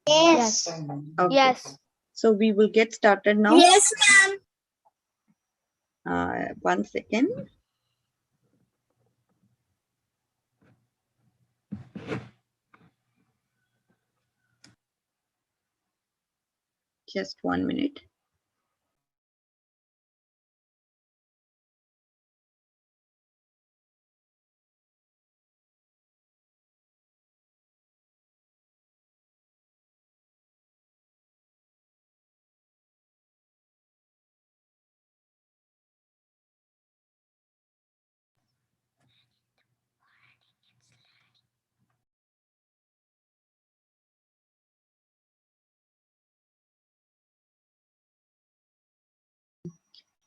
Yes. Okay. Yes. So we will get started now. Yes, ma'am. 1 second. Just 1 minute.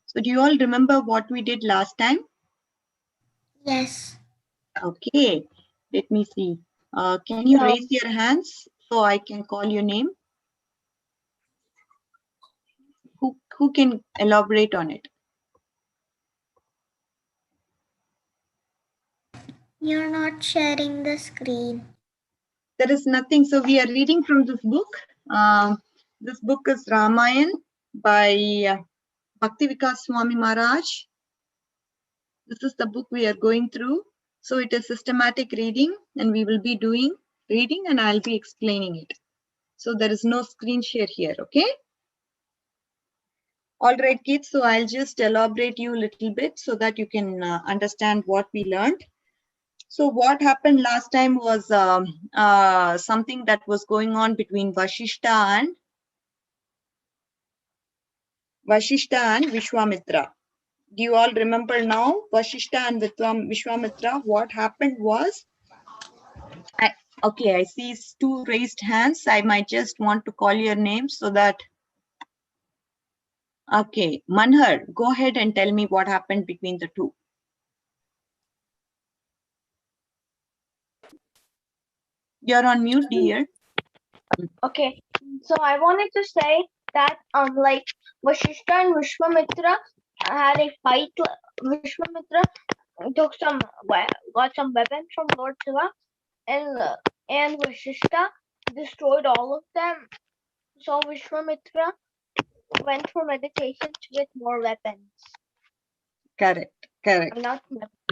So do you all remember what we did last time? Yes. Okay, let me see. Can you raise your hands so I can call your name? Who can elaborate on it? You're not sharing the screen. There is nothing. So we are reading from this book. This book is Ramayan by Bhaktivikas Swami Maharaj. This is the book we are going through. So it is systematic reading and we will be doing reading and I'll be explaining it. So there is no screen share here, okay? All right, kids. So I'll just elaborate you a little bit so that you can understand what we learned. So what happened last time was something that was going on between Vashishta and Vishwamitra. Do you all remember now? Vashishta and Vishwamitra, what happened was, I see two raised hands. I might just want to call your names so that, okay, Manhar, go ahead and tell me what happened between the two. You're on mute, dear. Okay. So I wanted to say that like Vashishta and Vishwamitra had a fight. Vishwamitra took got some weapons from Lord Shiva, and Vashishta destroyed all of them. So Vishwamitra went for meditation to get more weapons. Correct. Not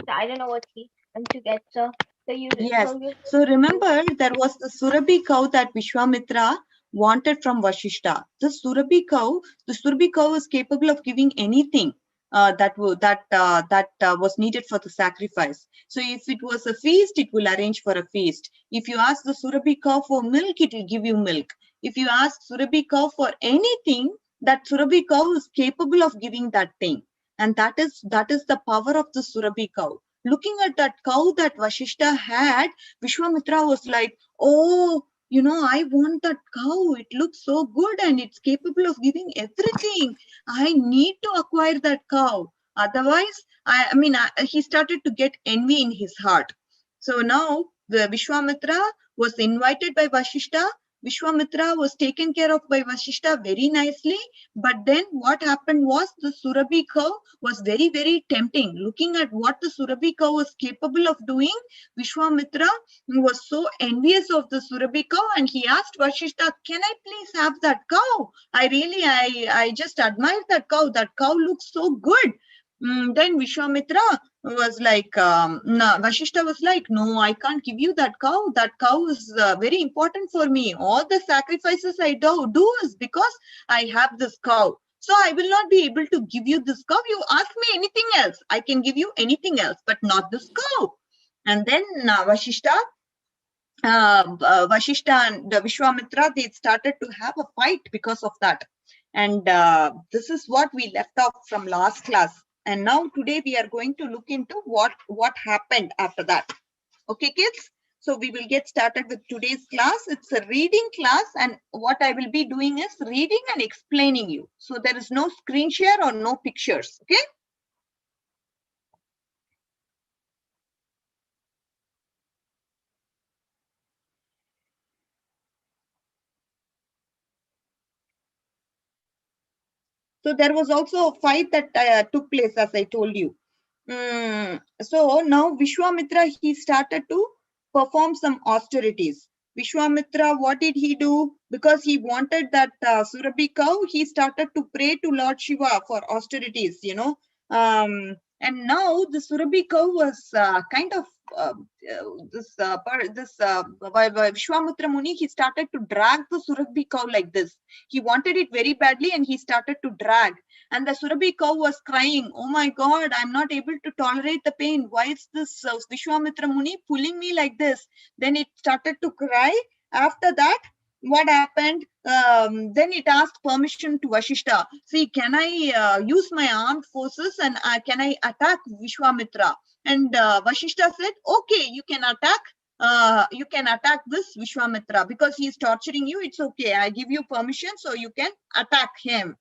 I don't know what he went to get. So Yes. So remember, there was the Surabhi cow that Vishwamitra wanted from Vashishta. The Surabhi cow is capable of giving anything that was needed for the sacrifice. So if it was a feast, it will arrange for a feast. If you ask the Surabhi cow for milk, it will give you milk. If you ask Surabhi cow for anything, that Surabhi cow is capable of giving that thing. And that is the power of the Surabhi cow. Looking at that cow that Vashishta had, Vishwamitra was like, oh, I want that cow. It looks so good and it's capable of giving everything. I need to acquire that cow. Otherwise, he started to get envy in his heart. So now the Vishwamitra was invited by Vashishta. Vishwamitra was taken care of by Vashishta very nicely. But then what happened was the Surabhi cow was very, very tempting. Looking at what the Surabhi cow was capable of doing, Vishwamitra was so envious of the Surabhi cow and he asked Vashishta, can I please have that cow? I just admire that cow. That cow looks so good. Then Vishwamitra was like, no, Vashishta was like, no, I can't give you that cow. That cow is very important for me. All the sacrifices I do is because I have this cow. So I will not be able to give you this cow. You ask me anything else. I can give you anything else, but not this cow. And then Vashishta and Vishwamitra, they started to have a fight because of that. And this is what we left off from last class. And now today we are going to look into what happened after that. Okay, kids? So we will get started with today's class. It's a reading class and what I will be doing is reading and explaining you. So there is no screen share or no pictures. Okay? So there was also a fight that took place, as I told you. So now Vishwamitra, he started to perform some austerities. Vishwamitra, what did he do? Because he wanted that Surabhi cow, he started to pray to Lord Shiva for austerities, you know. And now the Surabhi cow was kind of by Vishwamitra Muni, he started to drag the Surabhi cow like this. He wanted it very badly and he started to drag. And the Surabhi cow was crying, "Oh my God, I'm not able to tolerate the pain. Why is this Vishwamitra Muni pulling me like this?" Then it started to cry. After that, what happened? Then it asked permission to Vashishta. See, can I use my armed forces and can I attack Vishwamitra? And Vashishta said, okay, you can attack. You can attack this Vishwamitra because he is torturing you. It's okay. I give you permission, so you can attack him.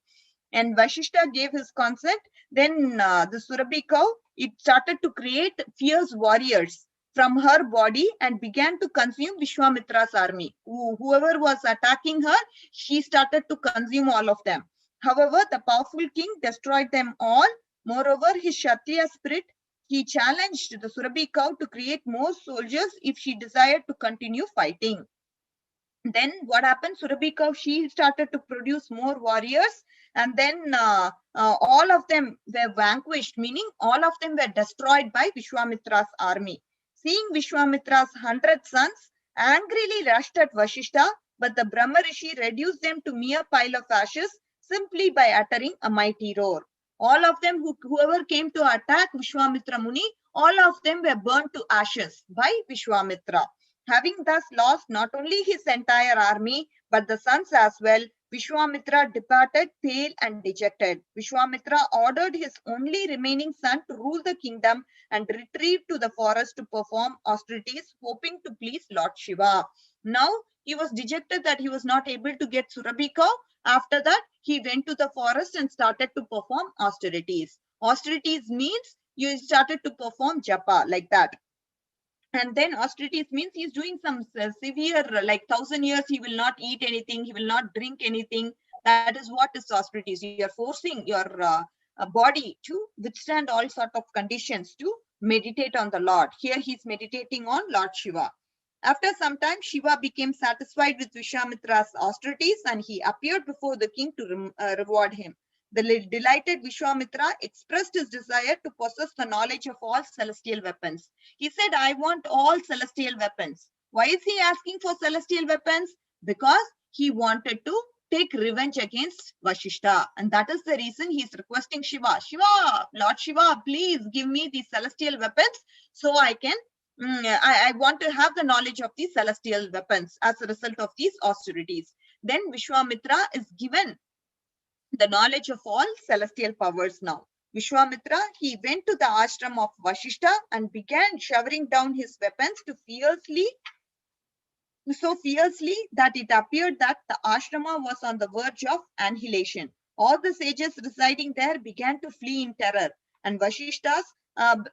And Vashishta gave his consent. Then the Surabhi cow, it started to create fierce warriors from her body and began to consume Vishwamitra's army. Whoever was attacking her, she started to consume all of them. However, the powerful king destroyed them all. Moreover, his Kshatriya spirit, he challenged the Surabhi cow to create more soldiers if she desired to continue fighting. Then what happened? Surabhi cow, she started to produce more warriors, and then all of them were vanquished, meaning all of them were destroyed by Vishwamitra's army. Seeing Vishwamitra's 100 sons, angrily rushed at Vashishta, but the Brahma Rishi reduced them to mere pile of ashes simply by uttering a mighty roar. All of them, whoever came to attack Vishwamitra Muni, all of them were burnt to ashes by Vishwamitra. Having thus lost not only his entire army, but the sons as well, Vishwamitra departed pale and dejected. Vishwamitra ordered his only remaining son to rule the kingdom and retrieved to the forest to perform austerities, hoping to please Lord Shiva. Now he was dejected that he was not able to get Surabhi cow. After that, he went to the forest and started to perform austerities. Austerities means you started to perform japa like that. And then austerities means he's doing some severe, like 1,000 years, he will not eat anything, he will not drink anything. That is what is austerities. You are forcing your body to withstand all sort of conditions to meditate on the Lord. Here he's meditating on Lord Shiva. After some time, Shiva became satisfied with Vishwamitra's austerities and he appeared before the king to reward him. The delighted Vishwamitra expressed his desire to possess the knowledge of all celestial weapons. He said, I want all celestial weapons. Why is he asking for celestial weapons? Because he wanted to take revenge against Vashishta. And that is the reason he is requesting Shiva. Shiva, Lord Shiva, please give me these celestial weapons so I can, I want to have the knowledge of these celestial weapons as a result of these austerities. Then Vishwamitra is given the knowledge of all celestial powers now. Vishwamitra, he went to the ashram of Vashishta and began showering down his weapons so fiercely that it appeared that the ashrama was on the verge of annihilation. All the sages residing there began to flee in terror, and Vashishta's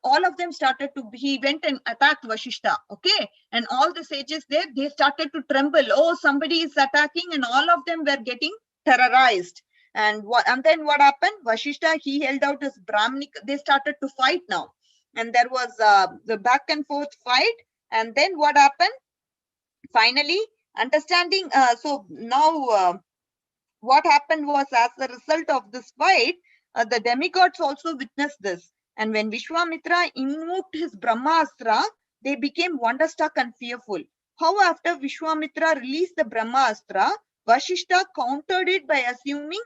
all of them started to, he went and attacked Vashishta, okay? And all the sages there, they started to tremble. Oh, somebody is attacking, and all of them were getting terrorized. And then what happened? Vashishta, he held out his Brahmanic, they started to fight now. And there was the back and forth fight. And then what happened? Finally, understanding, so now what happened was, as a result of this fight, the demigods also witnessed this. And when Vishwamitra invoked his Brahmastra, they became wonderstruck and fearful. How after Vishwamitra released the Brahmastra, Vashishta countered it by assuming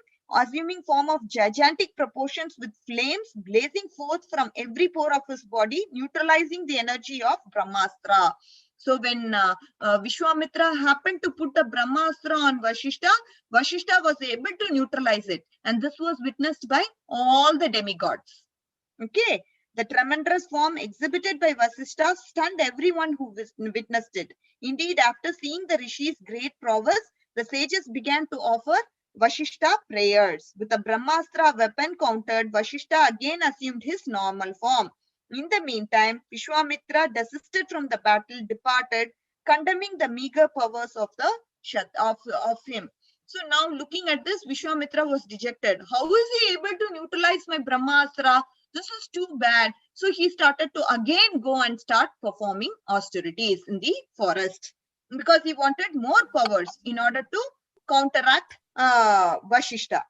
form of gigantic proportions with flames blazing forth from every pore of his body, neutralizing the energy of Brahmastra. So when Vishwamitra happened to put the Brahmastra on Vashishta, Vashishta was able to neutralize it. And this was witnessed by all the demigods. Okay. The tremendous form exhibited by Vasishta stunned everyone who witnessed it. Indeed, after seeing the Rishi's great prowess, the sages began to offer Vashishta prayers. With the Brahmastra weapon countered, Vashishta again assumed his normal form. In the meantime, Vishwamitra desisted from the battle, departed, condemning the meager powers of him. So now looking at this, Vishwamitra was dejected. How is he able to neutralize my Brahmastra? This is too bad. So he started to again go and start performing austerities in the forest. because he wanted more powers in order to counteract Vashishta.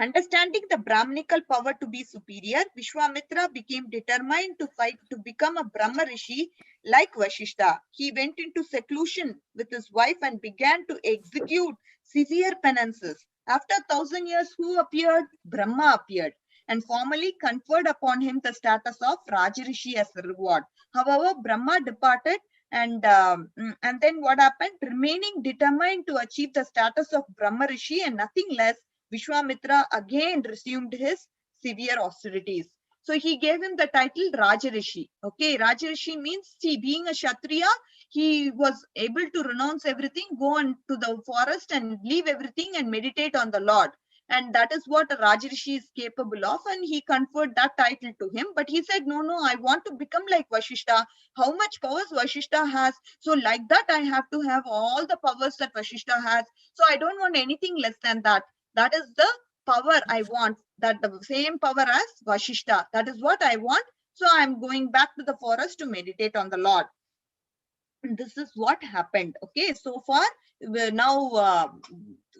Understanding the Brahminical power to be superior, Vishwamitra became determined to fight to become a Brahma Rishi like Vashishta. He went into seclusion with his wife and began to execute severe penances. After 1,000 years, who appeared? Brahma appeared and formally conferred upon him the status of Rajarishi as a reward. However, Brahma departed and then what happened? Remaining determined to achieve the status of Brahma Rishi and nothing less, Vishwamitra again resumed his severe austerities. So he gave him the title Rajarishi. Okay, Rajarishi means, see, being a Kshatriya, he was able to renounce everything, go on to the forest and leave everything and meditate on the Lord. And that is what a Rajarishi is capable of. And he conferred that title to him. But he said, no, I want to become like Vashishta. How much powers Vashishta has? So like that, I have to have all the powers that Vashishta has. So I don't want anything less than that. That is the power I want, that the same power as Vashishta. That is what I want. So I'm going back to the forest to meditate on the Lord. And this is what happened. Okay, so far now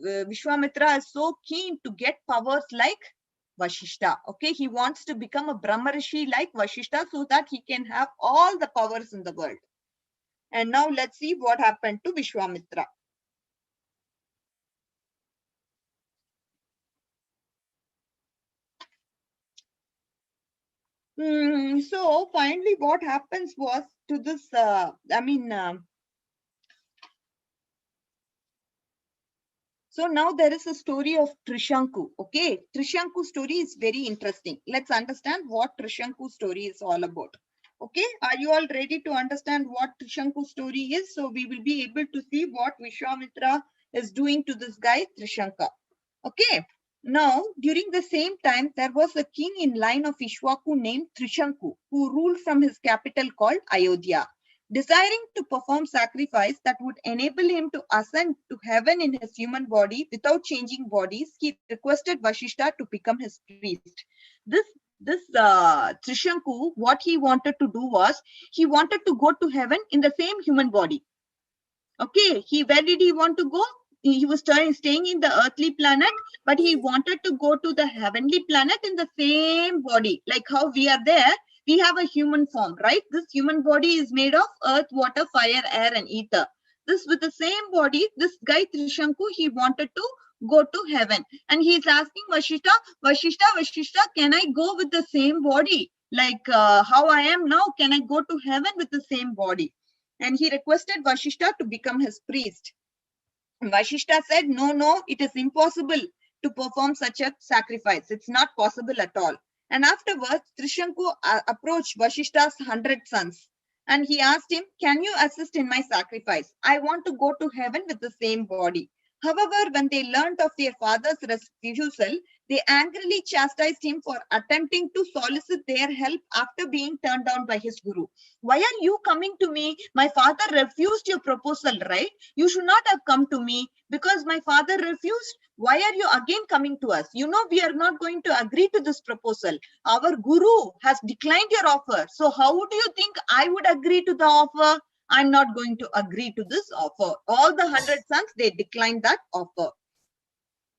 Vishwamitra is so keen to get powers like Vashishta. Okay, he wants to become a Brahma Rishi like Vashishta so that he can have all the powers in the world. And now let's see what happened to Vishwamitra. So finally what happens was to this, so now there is a story of Trishanku. Okay, Trishanku story is very interesting. Let's understand what Trishanku story is all about. Okay, are you all ready to understand what Trishanku story is? So we will be able to see what Vishwamitra is doing to this guy Trishanka. Okay. Now, during the same time, there was a king in line of Ishwaku named Trishanku, who ruled from his capital called Ayodhya. Desiring to perform sacrifice that would enable him to ascend to heaven in his human body without changing bodies, he requested Vashishta to become his priest. This Trishanku, what he wanted to do was, he wanted to go to heaven in the same human body. Okay, where did he want to go? He was staying in the earthly planet, but he wanted to go to the heavenly planet in the same body. Like how we are there, we have a human form, right? This human body is made of earth, water, fire, air, and ether. This with the same body, this guy Trishanku, he wanted to go to heaven. And he's asking Vashishta, can I go with the same body? Like how I am now, can I go to heaven with the same body? And he requested Vashishta to become his priest. Vashishta said, no, it is impossible to perform such a sacrifice. It's not possible at all. And afterwards, Trishanku approached Vashishta's 100 sons. And he asked him, can you assist in my sacrifice? I want to go to heaven with the same body. However, when they learnt of their father's refusal, they angrily chastised him for attempting to solicit their help after being turned down by his guru. Why are you coming to me? My father refused your proposal, right? You should not have come to me because my father refused. Why are you again coming to us? You know, we are not going to agree to this proposal. Our guru has declined your offer. So how do you think I would agree to the offer? I'm not going to agree to this offer. All the 100 sons, they declined that offer.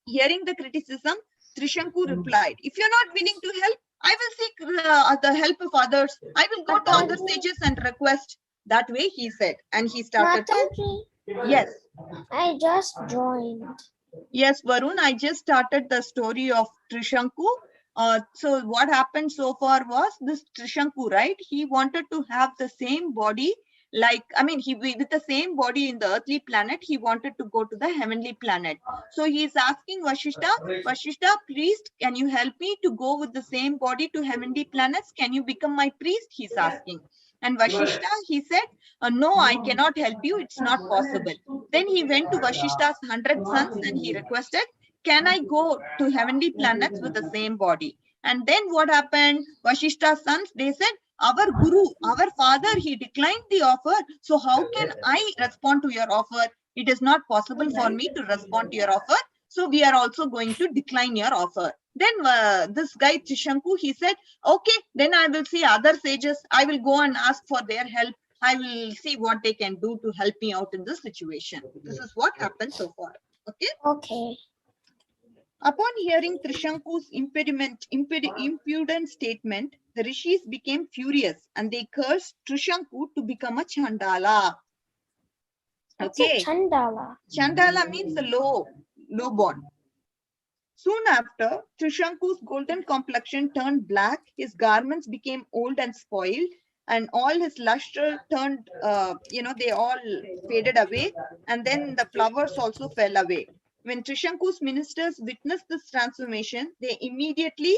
Hearing the criticism, Trishanku replied, if you're not willing to help, I will seek the help of others. I will go to other sages and request. That way he said. And he started to... Yes. I just joined. Yes, Varun, I just started the story of Trishanku. So what happened so far was this Trishanku, right? He wanted to have the same body, like, I mean, with the same body in the earthly planet, he wanted to go to the heavenly planet. So he is asking Vashishta, please, can you help me to go with the same body to heavenly planets? Can you become my priest? He's asking. And Vashishta, he said, no, I cannot help you. It's not possible. Then he went to Vashishta's 100 sons and he requested, can I go to heavenly planets with the same body? And then what happened? Vashishta's sons, they said, our guru, our father, he declined the offer. So how can I respond to your offer? It is not possible for me to respond to your offer. So we are also going to decline your offer. Then this guy Trishanku, he said, okay, then I will see other sages. I will go and ask for their help. I will see what they can do to help me out in this situation. This is what happened so far. Okay. Okay. Upon hearing Trishanku's impudent statement, the rishis became furious and they cursed Trishanku to become a Chandala. What's a Okay. Chandala? Chandala means the low born. Soon after, Trishanku's golden complexion turned black, his garments became old and spoiled, and all his luster turned, they all faded away, and then the flowers also fell away. When Trishanku's ministers witnessed this transformation, they immediately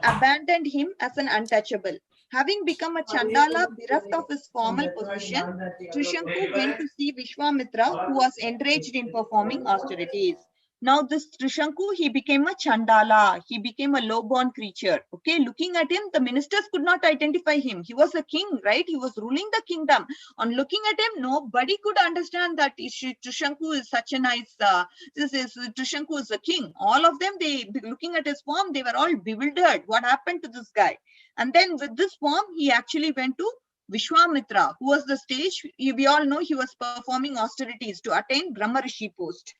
abandoned him as an untouchable. Having become a Chandala bereft of his formal position, Trishanku went to see Vishwamitra, who was enraged in performing austerities. Now this Trishanku, he became a Chandala. He became a low-born creature. Okay, looking at him, the ministers could not identify him. He was a king, right? He was ruling the kingdom. On looking at him, nobody could understand that Trishanku is such a nice, Trishanku is a king. All of them, looking at his form, they were all bewildered. What happened to this guy? And then with this form, he actually went to Vishwamitra, who was the stage. We all know he was performing austerities to attain Brahma Rishi post.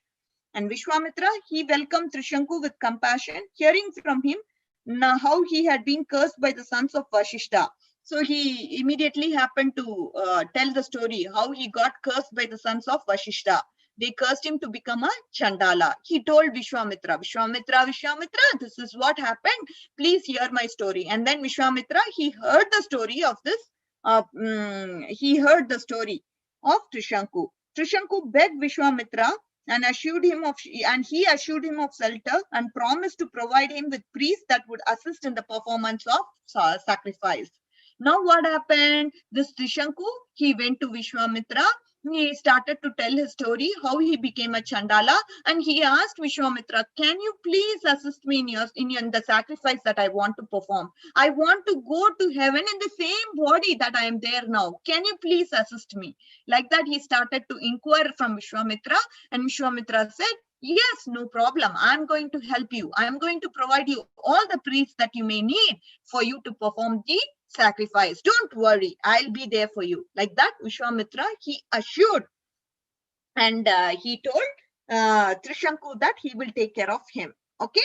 And Vishwamitra, he welcomed Trishanku with compassion, hearing from him how he had been cursed by the sons of Vashishta. So he immediately happened to tell the story, how he got cursed by the sons of Vashishta. They cursed him to become a Chandala. He told Vishwamitra, Vishwamitra, this is what happened. Please hear my story. And then Vishwamitra, he heard the story of this. He heard the story of Trishanku. Trishanku begged Vishwamitra and he assured him of shelter and promised to provide him with priests that would assist in the performance of sacrifice. Now what happened? This Trishanku, he went to Vishwamitra. He started to tell his story, how he became a Chandala, and he asked Vishwamitra, can you please assist me in the sacrifice that I want to perform? I want to go to heaven in the same body that I am there now. Can you please assist me? Like that, he started to inquire from Vishwamitra, and Vishwamitra said, yes, no problem. I'm going to help you. I'm going to provide you all the priests that you may need for you to perform the sacrifice. Don't worry, I'll be there for you. Like that, Vishwamitra, he assured and he told Trishanku that he will take care of him. Okay.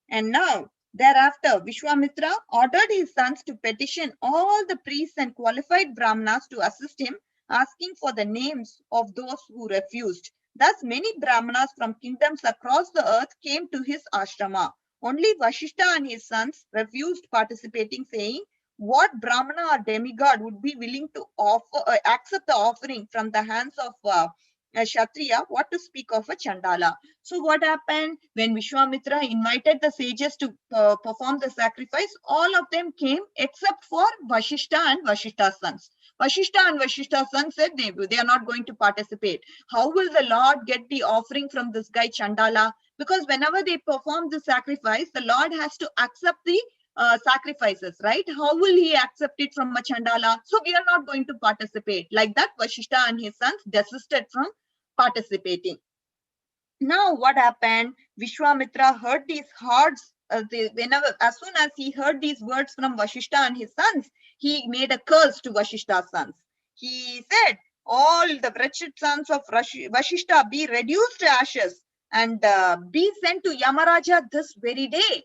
And now, thereafter, Vishwamitra ordered his sons to petition all the priests and qualified brahmanas to assist him, asking for the names of those who refused. Thus, many brahmanas from kingdoms across the earth came to his ashrama. Only Vashishta and his sons refused participating, saying, what brahmana or demigod would be willing to accept the offering from the hands of a Kshatriya, what to speak of a Chandala? So what happened when Vishwamitra invited the sages to perform the sacrifice? All of them came except for Vashishta and Vashishta's sons. Vashishta and Vashishta's sons said they are not going to participate. How will the Lord get the offering from this guy Chandala? Because whenever they perform the sacrifice, the Lord has to accept the sacrifices, right? How will he accept it from a Chandala? So we are not going to participate. Like that, Vashishta and his sons desisted from participating. Now what happened? Vishwamitra heard these words. As soon as he heard these words from Vashishta and his sons, he made a curse to Vashishta's sons. He said, all the wretched sons of Vashishta be reduced to ashes and be sent to Yamaraja this very day.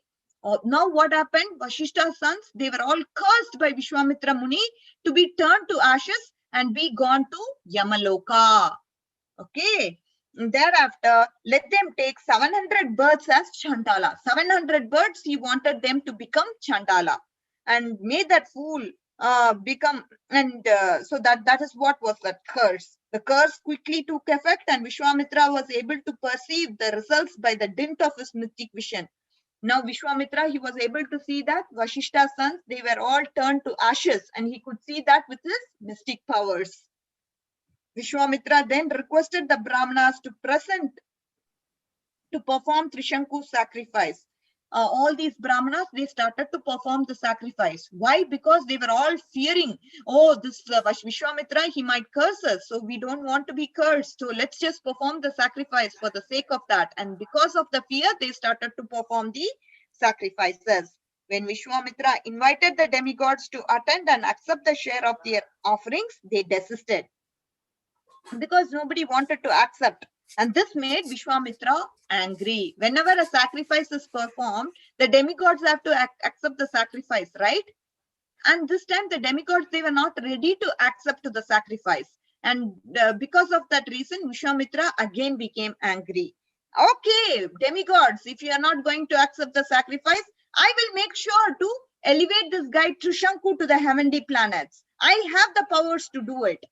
Now what happened? Vashishta's sons, they were all cursed by Vishwamitra Muni to be turned to ashes and be gone to Yamaloka. Okay. Thereafter, let them take 700 birds as Chandala. 700 birds, he wanted them to become Chandala. And made that fool become, and so that is what was that curse. The curse quickly took effect and Vishwamitra was able to perceive the results by the dint of his mystic vision. Now Vishwamitra, he was able to see that Vashishta's sons, they were all turned to ashes and he could see that with his mystic powers. Vishwamitra then requested the Brahmanas to present to perform Trishanku's sacrifice. All these Brahmanas, they started to perform the sacrifice. Why? Because they were all fearing, oh, this Vishwamitra, he might curse us. So we don't want to be cursed. So let's just perform the sacrifice for the sake of that. And because of the fear, they started to perform the sacrifices. When Vishwamitra invited the demigods to attend and accept the share of their offerings, they desisted because nobody wanted to accept. And this made Vishwamitra angry. Whenever a sacrifice is performed, the demigods have to accept the sacrifice, right? And this time the demigods, they were not ready to accept the sacrifice. And because of that reason, Vishwamitra again became angry. Okay, demigods, if you are not going to accept the sacrifice, I will make sure to elevate this guy Trishanku to the heavenly planets. I have the powers to do it.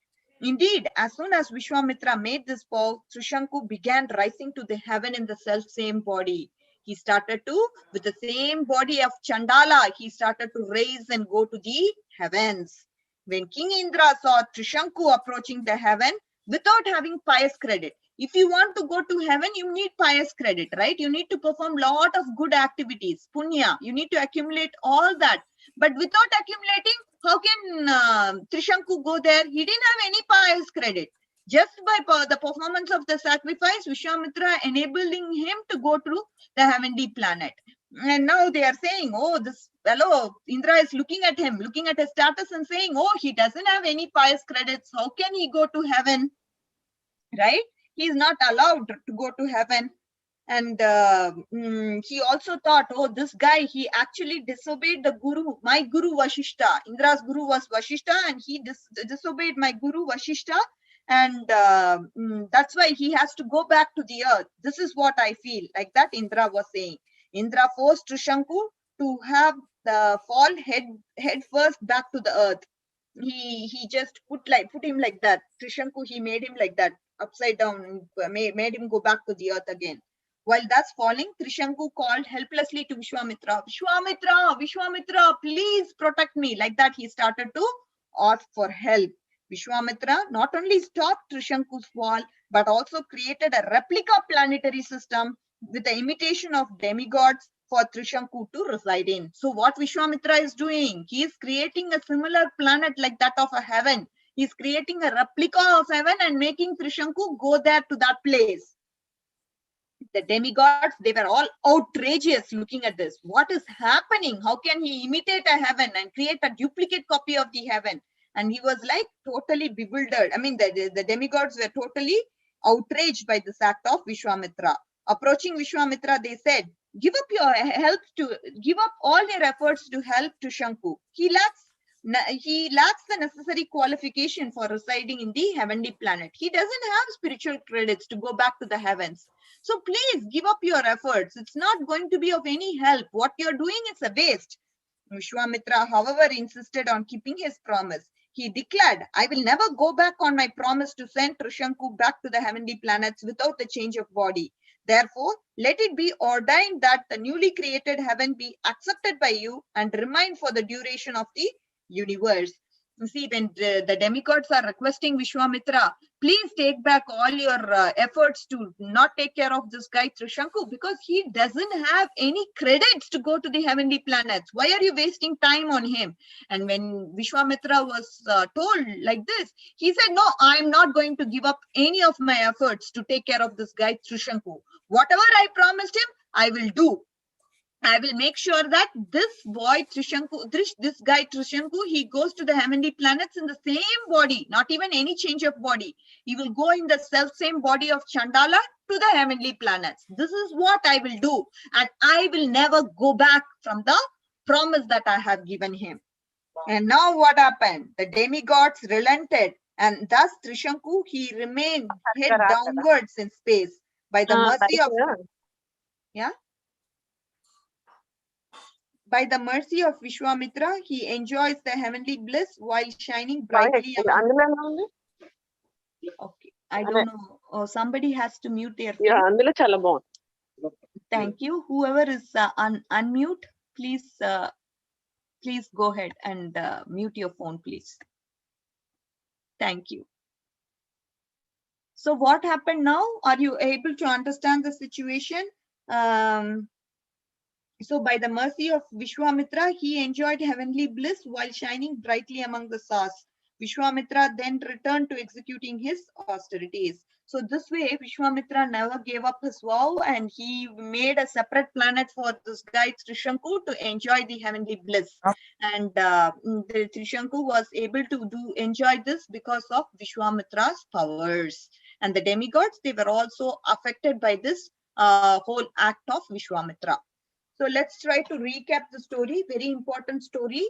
Indeed, as soon as Vishwamitra made this vow, Trishanku began rising to the heaven in the self-same body. He started to, with the same body of Chandala, he started to raise and go to the heavens. When King Indra saw Trishanku approaching the heaven without having pious credit, if you want to go to heaven, you need pious credit, right? You need to perform lot of good activities, punya. You need to accumulate all that. But without accumulating, how can Trishanku go there? He didn't have any pious credit. Just by the performance of the sacrifice, Vishwamitra enabling him to go to the heavenly planet. And now they are saying, oh, this fellow, Indra is looking at him, looking at his status and saying, oh, he doesn't have any pious credits. How can he go to heaven? Right? He is not allowed to go to heaven. And he also thought, oh, this guy, he actually disobeyed the guru, my guru Vashishta. Indra's guru was Vashishta, and he disobeyed my guru Vashishta. And that's why he has to go back to the earth. This is what I feel. Like that Indra was saying. Indra forced Trishanku to have the fall head first back to the earth. He just put him like that. Trishanku, he made him like that, upside down, made him go back to the earth again. While thus falling, Trishanku called helplessly to Vishwamitra. Vishwamitra, Vishwamitra, please protect me. Like that, he started to ask for help. Vishwamitra not only stopped Trishanku's fall, but also created a replica planetary system with the imitation of demigods for Trishanku to reside in. So what Vishwamitra is doing, he is creating a similar planet like that of a heaven. He is creating a replica of heaven and making Trishanku go there to that place. The demigods, they were all outrageous looking at this. What is happening? How can he imitate a heaven and create a duplicate copy of the heaven? And he was like totally bewildered. I mean, the demigods were totally outraged by this act of Vishwamitra. Approaching Vishwamitra, they said, give up all your efforts to help Trishanku. He lacks the necessary qualification for residing in the heavenly planet. He doesn't have spiritual credits to go back to the heavens. So please give up your efforts. It's not going to be of any help. What you're doing is a waste. Vishwamitra, however, insisted on keeping his promise. He declared, I will never go back on my promise to send Trishanku back to the heavenly planets without the change of body. Therefore, let it be ordained that the newly created heaven be accepted by you and remain for the duration of the universe. You see, when the demigods are requesting Vishwamitra, please take back all your efforts to not take care of this guy Trishanku, because he doesn't have any credits to go to the heavenly planets. Why are you wasting time on him? And when Vishwamitra was told like this, he said, no, I'm not going to give up any of my efforts to take care of this guy Trishanku. Whatever I promised him, I will do. I will make sure that this boy Trishanku, this guy Trishanku, he goes to the heavenly planets in the same body, not even any change of body. He will go in the self-same body of Chandala to the heavenly planets. This is what I will do. And I will never go back from the promise that I have given him. And now what happened? The demigods relented, and thus Trishanku, he remained head downwards in space by the mercy of... Yeah? By the mercy of Vishwamitra, he enjoys the heavenly bliss while shining brightly among... Okay, I don't know. Oh, somebody has to mute their phone. Thank you. Whoever is unmute, please go ahead and mute your phone, please. Thank you. So what happened now? Are you able to understand the situation? So by the mercy of Vishwamitra, he enjoyed heavenly bliss while shining brightly among the stars. Vishwamitra then returned to executing his austerities. So this way, Vishwamitra never gave up his vow, and he made a separate planet for this guy Trishanku to enjoy the heavenly bliss. And the Trishanku was able to enjoy this because of Vishwamitra's powers. And the demigods, they were also affected by this whole act of Vishwamitra. So let's try to recap the story, very important story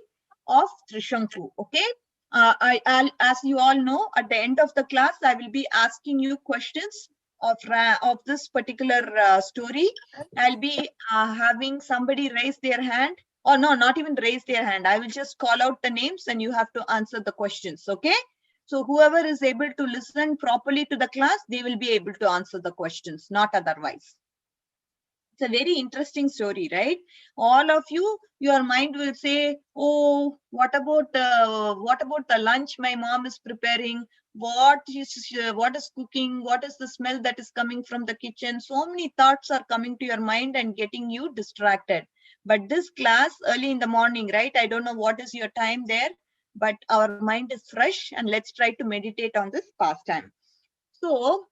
of Trishanku. Okay. As you all know, at the end of the class, I will be asking you questions of this particular story. I'll be having somebody raise their hand, or no, not even raise their hand. I will just call out the names and you have to answer the questions. Okay. So whoever is able to listen properly to the class, they will be able to answer the questions, not otherwise. It's a very interesting story, right? All of you, your mind will say, oh, what about the lunch my mom is preparing? What is cooking? What is the smell that is coming from the kitchen? So many thoughts are coming to your mind and getting you distracted. But this class early in the morning, right? I don't know what is your time there, but our mind is fresh, and let's try to meditate on this pastime. So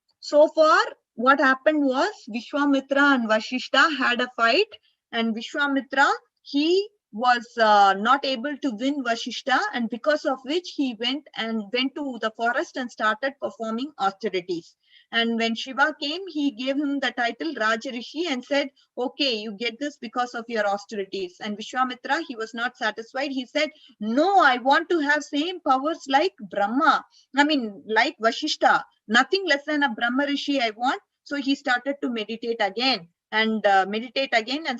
far, what happened was Vishwamitra and Vashishta had a fight, and Vishwamitra, he was not able to win Vashishta, and because of which he went to the forest and started performing austerities. And when Shiva came, he gave him the title Rajarishi and said, okay, you get this because of your austerities. And Vishwamitra, he was not satisfied. He said, no, I want to have same powers like Brahma. I mean, like Vashishta, nothing less than a Brahma Rishi I want. So he started to meditate again and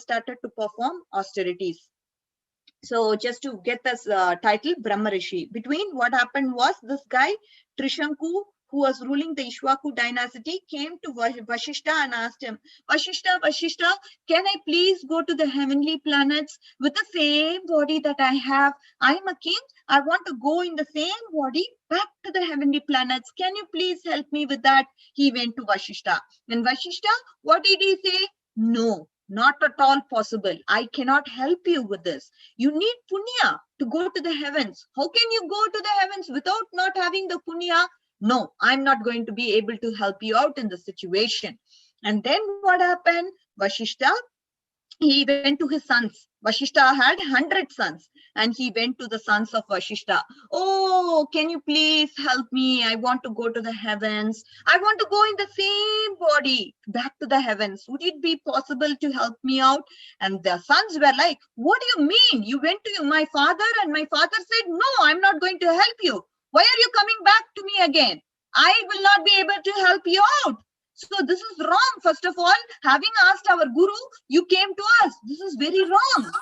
started to perform austerities. So just to get this title, Brahma Rishi. Between what happened was this guy, Trishanku, who was ruling the Ishwaku dynasty, came to Vashishta and asked him, Vashishta, can I please go to the heavenly planets with the same body that I have? I'm a king. I want to go in the same body back to the heavenly planets. Can you please help me with that? He went to Vashishta. And Vashishta, what did he say? No, not at all possible. I cannot help you with this. You need punya to go to the heavens. How can you go to the heavens without not having the punya? No, I'm not going to be able to help you out in the situation. And then what happened? Vashishta, he went to his sons. Vashishta had 100 sons, and he went to the sons of Vashishta. Oh, can you please help me? I want to go to the heavens. I want to go in the same body back to the heavens. Would it be possible to help me out? And the sons were like, what do you mean? You went to my father, and my father said, no, I'm not going to help you. Why are you coming back to me again? I will not be able to help you out. So this is wrong. First of all, having asked our guru, you came to us. This is very wrong.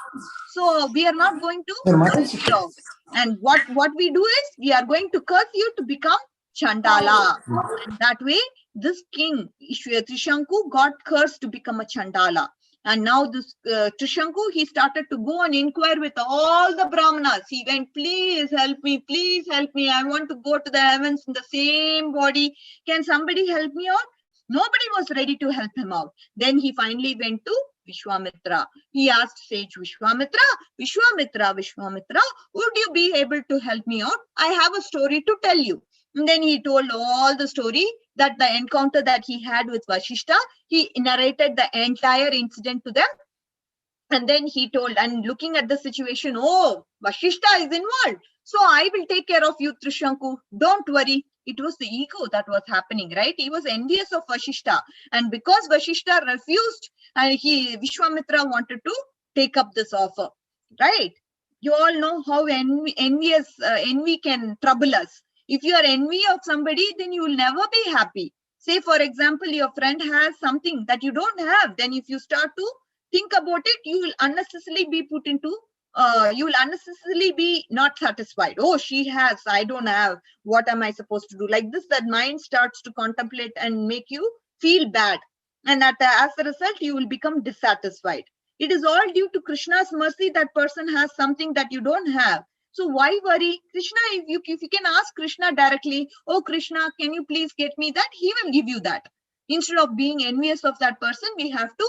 So we are not going to help you out. And what we do is we are going to curse you to become Chandala. And that way, this king, Trishanku, got cursed to become a Chandala. And now this Trishanku, he started to go and inquire with all the Brahmanas. He went, please help me. I want to go to the heavens in the same body. Can somebody help me out? Nobody was ready to help him out. Then he finally went to Vishwamitra. He asked sage Vishwamitra, would you be able to help me out? I have a story to tell you. And then he told all the story, that the encounter that he had with Vashishta. He narrated the entire incident to them. And then he told, and looking at the situation, oh, Vashishta is involved. So I will take care of you, Trishanku. Don't worry. It was the ego that was happening, right? He was envious of Vashishta. And because Vashishta refused, Vishwamitra wanted to take up this offer, right? You all know how envy can trouble us. If you are envy of somebody, then you will never be happy. Say, for example, your friend has something that you don't have. Then if you start to think about it, you will unnecessarily be not satisfied. Oh, she has, I don't have. What am I supposed to do? Like this, that mind starts to contemplate and make you feel bad. And as a result, you will become dissatisfied. It is all due to Krishna's mercy that person has something that you don't have. So why worry? Krishna, if you can ask Krishna directly, oh Krishna, can you please get me that? He will give you that. Instead of being envious of that person, we have to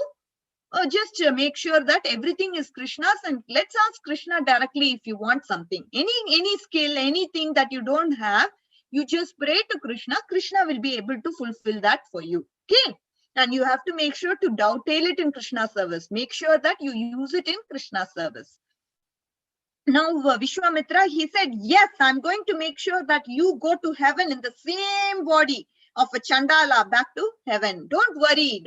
just make sure that everything is Krishna's, and let's ask Krishna directly if you want something. Any skill, anything that you don't have, You just pray to Krishna. Krishna will be able to fulfill that for you. Okay. And you have to make sure to dovetail it in Krishna service. Make sure that you use it in Krishna service. Now, Vishwamitra, he said, yes, I'm going to make sure that you go to heaven in the same body of a Chandala back to heaven. Don't worry,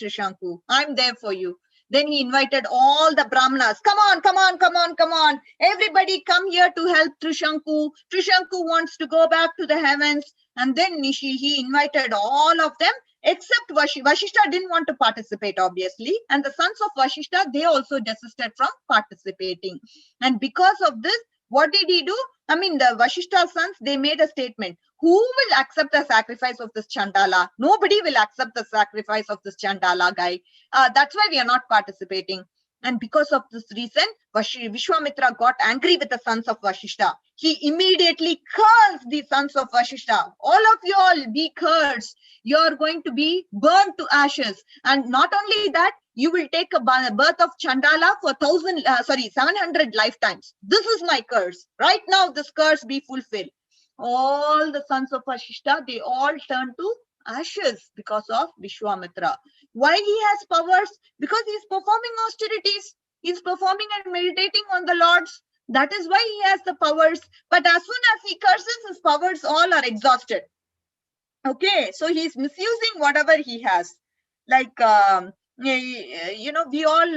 Trishanku. I'm there for you. Then he invited all the Brahmanas. Come on, come on, come on, come on. Everybody come here to help Trishanku. Trishanku wants to go back to the heavens. And then he invited all of them except Vashishta didn't want to participate, obviously. And the sons of Vashishta, they also desisted from participating. And because of this, what did he do? I mean, the Vashishta sons, they made a statement. Who will accept the sacrifice of this Chandala? Nobody will accept the sacrifice of this Chandala guy. That's why we are not participating. And because of this reason, Vishwamitra got angry with the sons of Vashishta. He immediately cursed the sons of Vashishta. All of you all be cursed. You are going to be burnt to ashes. And not only that, you will take a birth of Chandala for 700 lifetimes. This is my curse. Right now, this curse be fulfilled. All the sons of Vashishta, they all turned to ashes because of Vishwamitra. Why he has powers? Because he is performing austerities. He is performing and meditating on the Lords. That is why he has the powers. But as soon as he curses, his powers all are exhausted. Okay, so he is misusing whatever he has. Like, you know, we all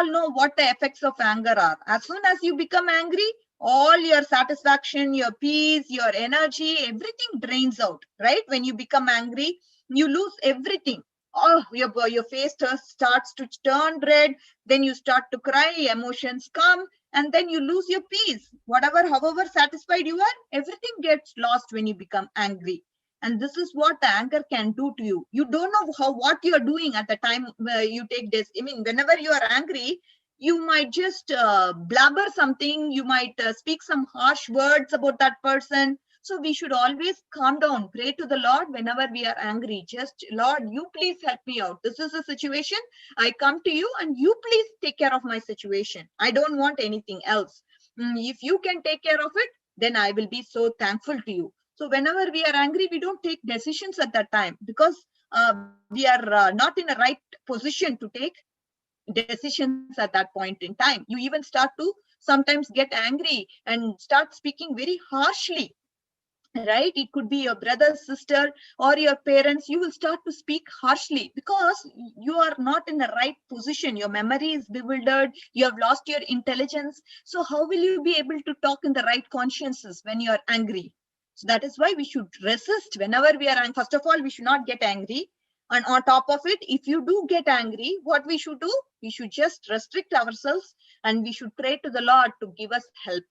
know what the effects of anger are. As soon as you become angry, all your satisfaction, your peace, your energy, everything drains out, right? When you become angry, you lose everything. Oh, your face starts to turn red, then you start to cry, emotions come, and then you lose your peace. However satisfied you are, everything gets lost when you become angry. And this is what the anger can do to you. You don't know what you're doing at the time you take this. I mean, whenever you are angry, you might just blabber something. You might speak some harsh words about that person. So we should always calm down, pray to the Lord whenever we are angry. Just, Lord, you please help me out. This is a situation. I come to you and you please take care of my situation. I don't want anything else. If you can take care of it, then I will be so thankful to you. So whenever we are angry, we don't take decisions at that time because we are not in a right position to take decisions at that point in time. You even start to sometimes get angry and start speaking very harshly, right? It could be your brother, sister, or your parents. You will start to speak harshly because you are not in the right position. Your memory is bewildered. You have lost your intelligence. So how will you be able to talk in the right consciences when you are angry? So that is why we should resist whenever we are angry. First of all, we should not get angry. And on top of it, if you do get angry, what we should do? We should just restrict ourselves and we should pray to the Lord to give us help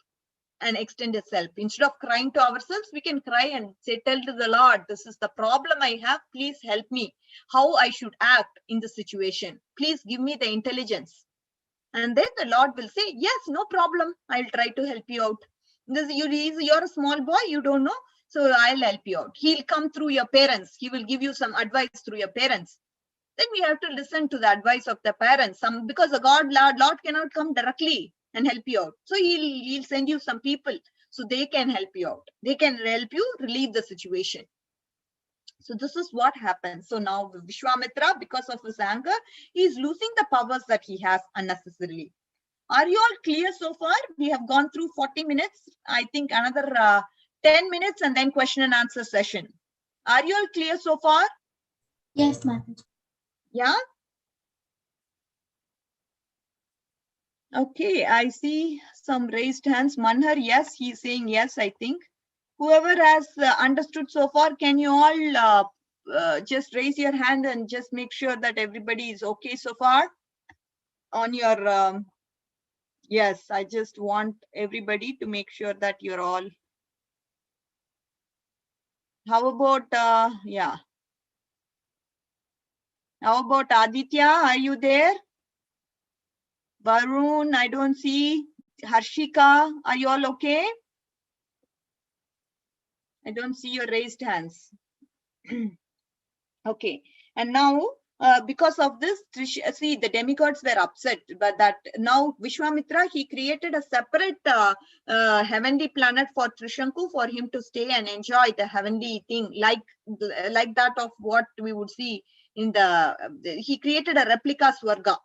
and extend his help. Instead of crying to ourselves, we can cry and say, tell to the Lord, this is the problem I have. Please help me. How I should act in the situation. Please give me the intelligence. And then the Lord will say, yes, no problem. I'll try to help you out. You're a small boy, you don't know. So I'll help you out. He'll come through your parents. He will give you some advice through your parents. Then we have to listen to the advice of the parents. Because the Lord cannot come directly and help you out. So he'll send you some people so they can help you out. They can help you relieve the situation. So this is what happens. So now Vishwamitra, because of his anger, he is losing the powers that he has unnecessarily. Are you all clear so far? We have gone through 40 minutes. I think another 10 minutes and then question and answer session. Are you all clear so far? Yes, ma'am. Yeah. Okay, I see some raised hands. Manhar, yes, he's saying yes, I think. Whoever has understood so far, can you all just raise your hand and just make sure that everybody is okay so far? On your, yes, I just want everybody to make sure that you're all. How about, yeah. How about Aditya, are you there? Varun, I don't see. Harshika, are you all okay? I don't see your raised hands. Okay, and now because of this, see, the demigods were upset, but that now Vishwamitra, he created a separate heavenly planet for Trishanku for him to stay and enjoy the heavenly thing, like that of what we would see in he created a replica Swarga,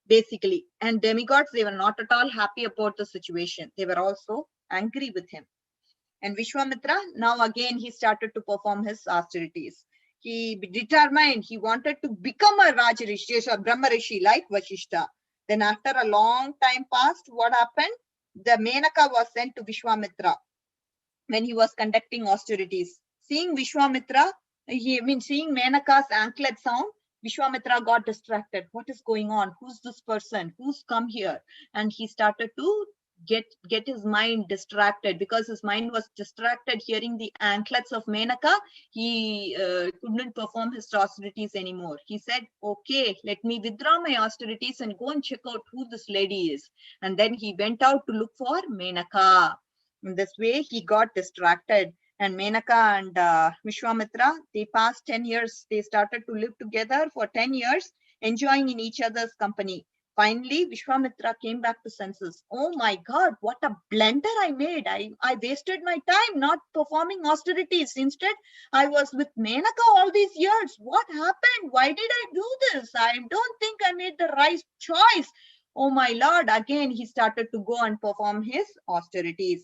basically. And demigods, they were not at all happy about the situation. They were also angry with him. And Vishwamitra, now again, he started to perform his austerities. He determined he wanted to become a Rajarishi or Brahma Rishi like Vashishta. Then after a long time passed, what happened? The Menaka was sent to Vishwamitra when he was conducting austerities. Seeing Vishwamitra, seeing Menaka's anklet sound, Vishwamitra got distracted. What is going on? Who's this person? Who's come here? And he started to get his mind distracted. Because his mind was distracted hearing the anklets of Menaka, he couldn't perform his austerities anymore. He said, okay, let me withdraw my austerities and go and check out who this lady is. And then he went out to look for Menaka. In this way, he got distracted. And Menaka and Vishwamitra, they passed 10 years. They started to live together for 10 years, enjoying in each other's company. Finally, Vishwamitra came back to senses. Oh my God, what a blunder I made. I wasted my time not performing austerities. Instead, I was with Menaka all these years. What happened? Why did I do this? I don't think I made the right choice. Oh my Lord, again, he started to go and perform his austerities.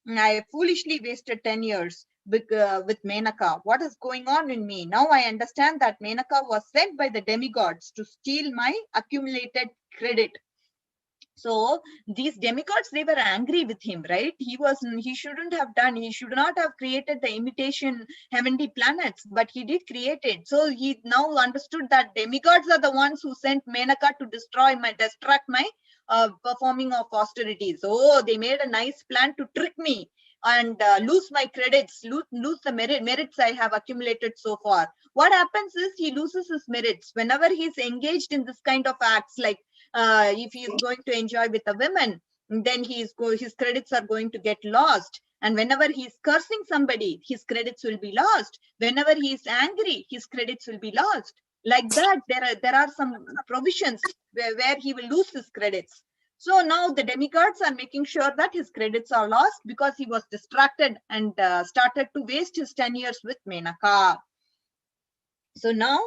I foolishly wasted 10 years with Menaka. What is going on in me? Now I understand that Menaka was sent by the demigods to steal my accumulated credit. So these demigods, they were angry with him, right? He shouldn't have done, he should not have created the imitation heavenly planets, but he did create it. So he now understood that demigods are the ones who sent Menaka to distract my performing of austerities. Oh, they made a nice plan to trick me and lose my credits, lose the merits I have accumulated so far. What happens is he loses his merits whenever he's engaged in this kind of acts, like if he is going to enjoy with a woman, then his credits are going to get lost. And whenever he is cursing somebody, his credits will be lost. Whenever he is angry, his credits will be lost. Like that, there are some provisions where he will lose his credits. So now the demigods are making sure that his credits are lost because he was distracted and started to waste his 10 years with Menaka. So now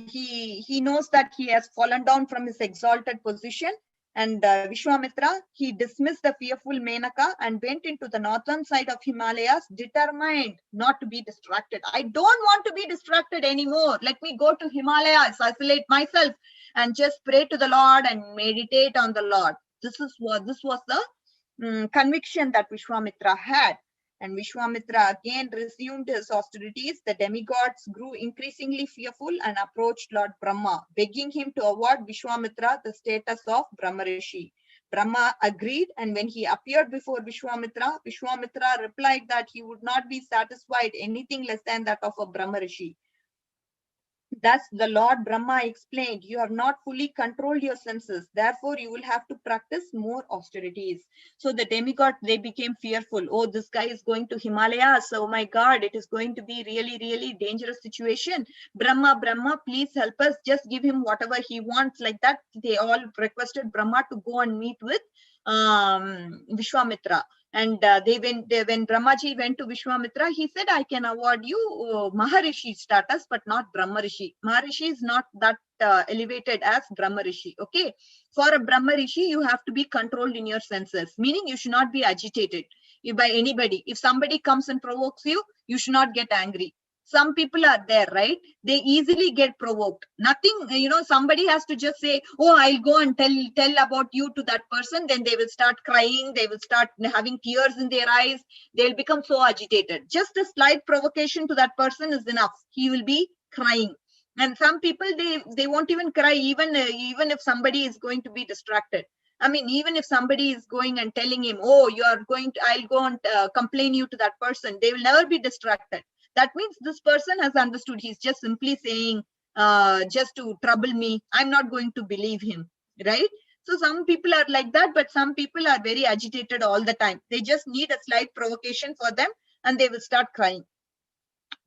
he knows that he has fallen down from his exalted position, and Vishwamitra, he dismissed the fearful Menaka and went into the northern side of Himalayas, determined not to be distracted. I don't want to be distracted anymore. Let me go to Himalayas, isolate myself, and just pray to the Lord and meditate on the Lord. This was the conviction that Vishwamitra had. And Vishwamitra again resumed his austerities. The demigods grew increasingly fearful and approached Lord Brahma, begging him to award Vishwamitra the status of Brahma Rishi. Brahma agreed, and when he appeared before Vishwamitra, Vishwamitra replied that he would not be satisfied anything less than that of a Brahma Rishi. Thus, the Lord Brahma explained, you have not fully controlled your senses. Therefore, you will have to practice more austerities. So the demigods, they became fearful. Oh, this guy is going to Himalayas. Oh my God, it is going to be really, really dangerous situation. Brahma, please help us. Just give him whatever he wants. Like that, they all requested Brahma to go and meet with Vishwamitra. And when Brahmaji went to Vishwamitra, he said, I can award you Maharishi status, but not Brahma Rishi. Maharishi is not that elevated as Brahma Rishi. Okay. For a Brahma Rishi, you have to be controlled in your senses, meaning you should not be agitated by anybody. If somebody comes and provokes you, you should not get angry. Some people are there, right? They easily get provoked. Nothing, somebody has to just say, oh, I'll go and tell about you to that person. Then they will start crying. They will start having tears in their eyes. They'll become so agitated. Just a slight provocation to that person is enough. He will be crying. And some people, they won't even cry, even if somebody is going to be distracted. I mean, even if somebody is going and telling him, oh, I'll go and complain you to that person. They will never be distracted. That means this person has understood. He's just simply saying, just to trouble me. I'm not going to believe him, right? So some people are like that, but some people are very agitated all the time. They just need a slight provocation for them and they will start crying.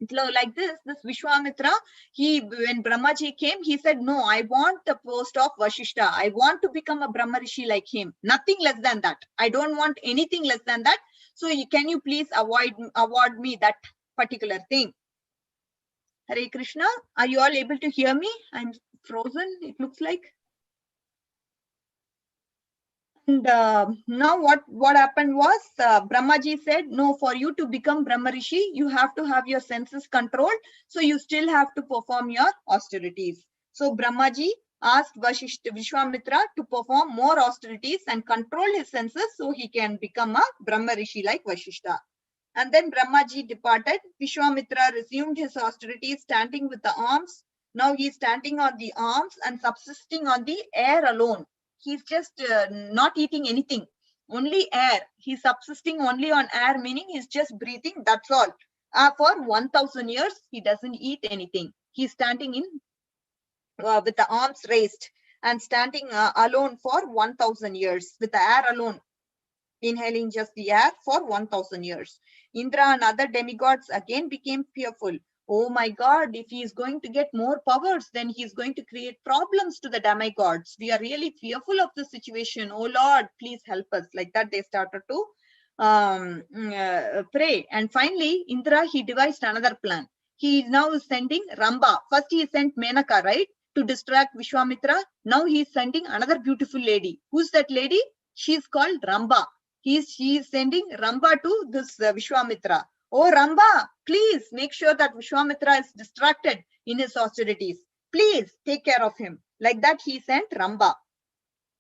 Like this Vishwamitra, when Brahmaji came, he said, no, I want the post of Vashishta. I want to become a Brahma Rishi like him. Nothing less than that. I don't want anything less than that. So can you please award me that particular thing? Hare Krishna, are you all able to hear me? I'm frozen, it looks like. And now what happened was, Brahmaji said, no, for you to become Brahma Rishi, you have to have your senses controlled. So you still have to perform your austerities. So Brahmaji asked Vishwamitra to perform more austerities and control his senses so he can become a Brahma Rishi like Vashishta. And then Brahmaji departed. Vishwamitra resumed his austerities, standing with the arms. Now he is standing on the arms and subsisting on the air alone. He's just not eating anything, only air. He's subsisting only on air, meaning he's just breathing, that's all. For 1000 years, he doesn't eat anything. He's standing in with the arms raised and standing alone for 1000 years with the air alone, inhaling just the air for 1000 years. Indra and other demigods again became fearful. Oh my God, if he is going to get more powers, then he is going to create problems to the demigods. We are really fearful of the situation. Oh Lord, please help us. Like that, they started to pray. And finally, Indra, he devised another plan. He is now sending Ramba. First, he sent Menaka, right, to distract Vishwamitra. Now he is sending another beautiful lady. Who's that lady? She is called Ramba. She is sending Ramba to this Vishwamitra. Oh, Ramba, please make sure that Vishwamitra is distracted in his austerities. Please take care of him. Like that, he sent Ramba.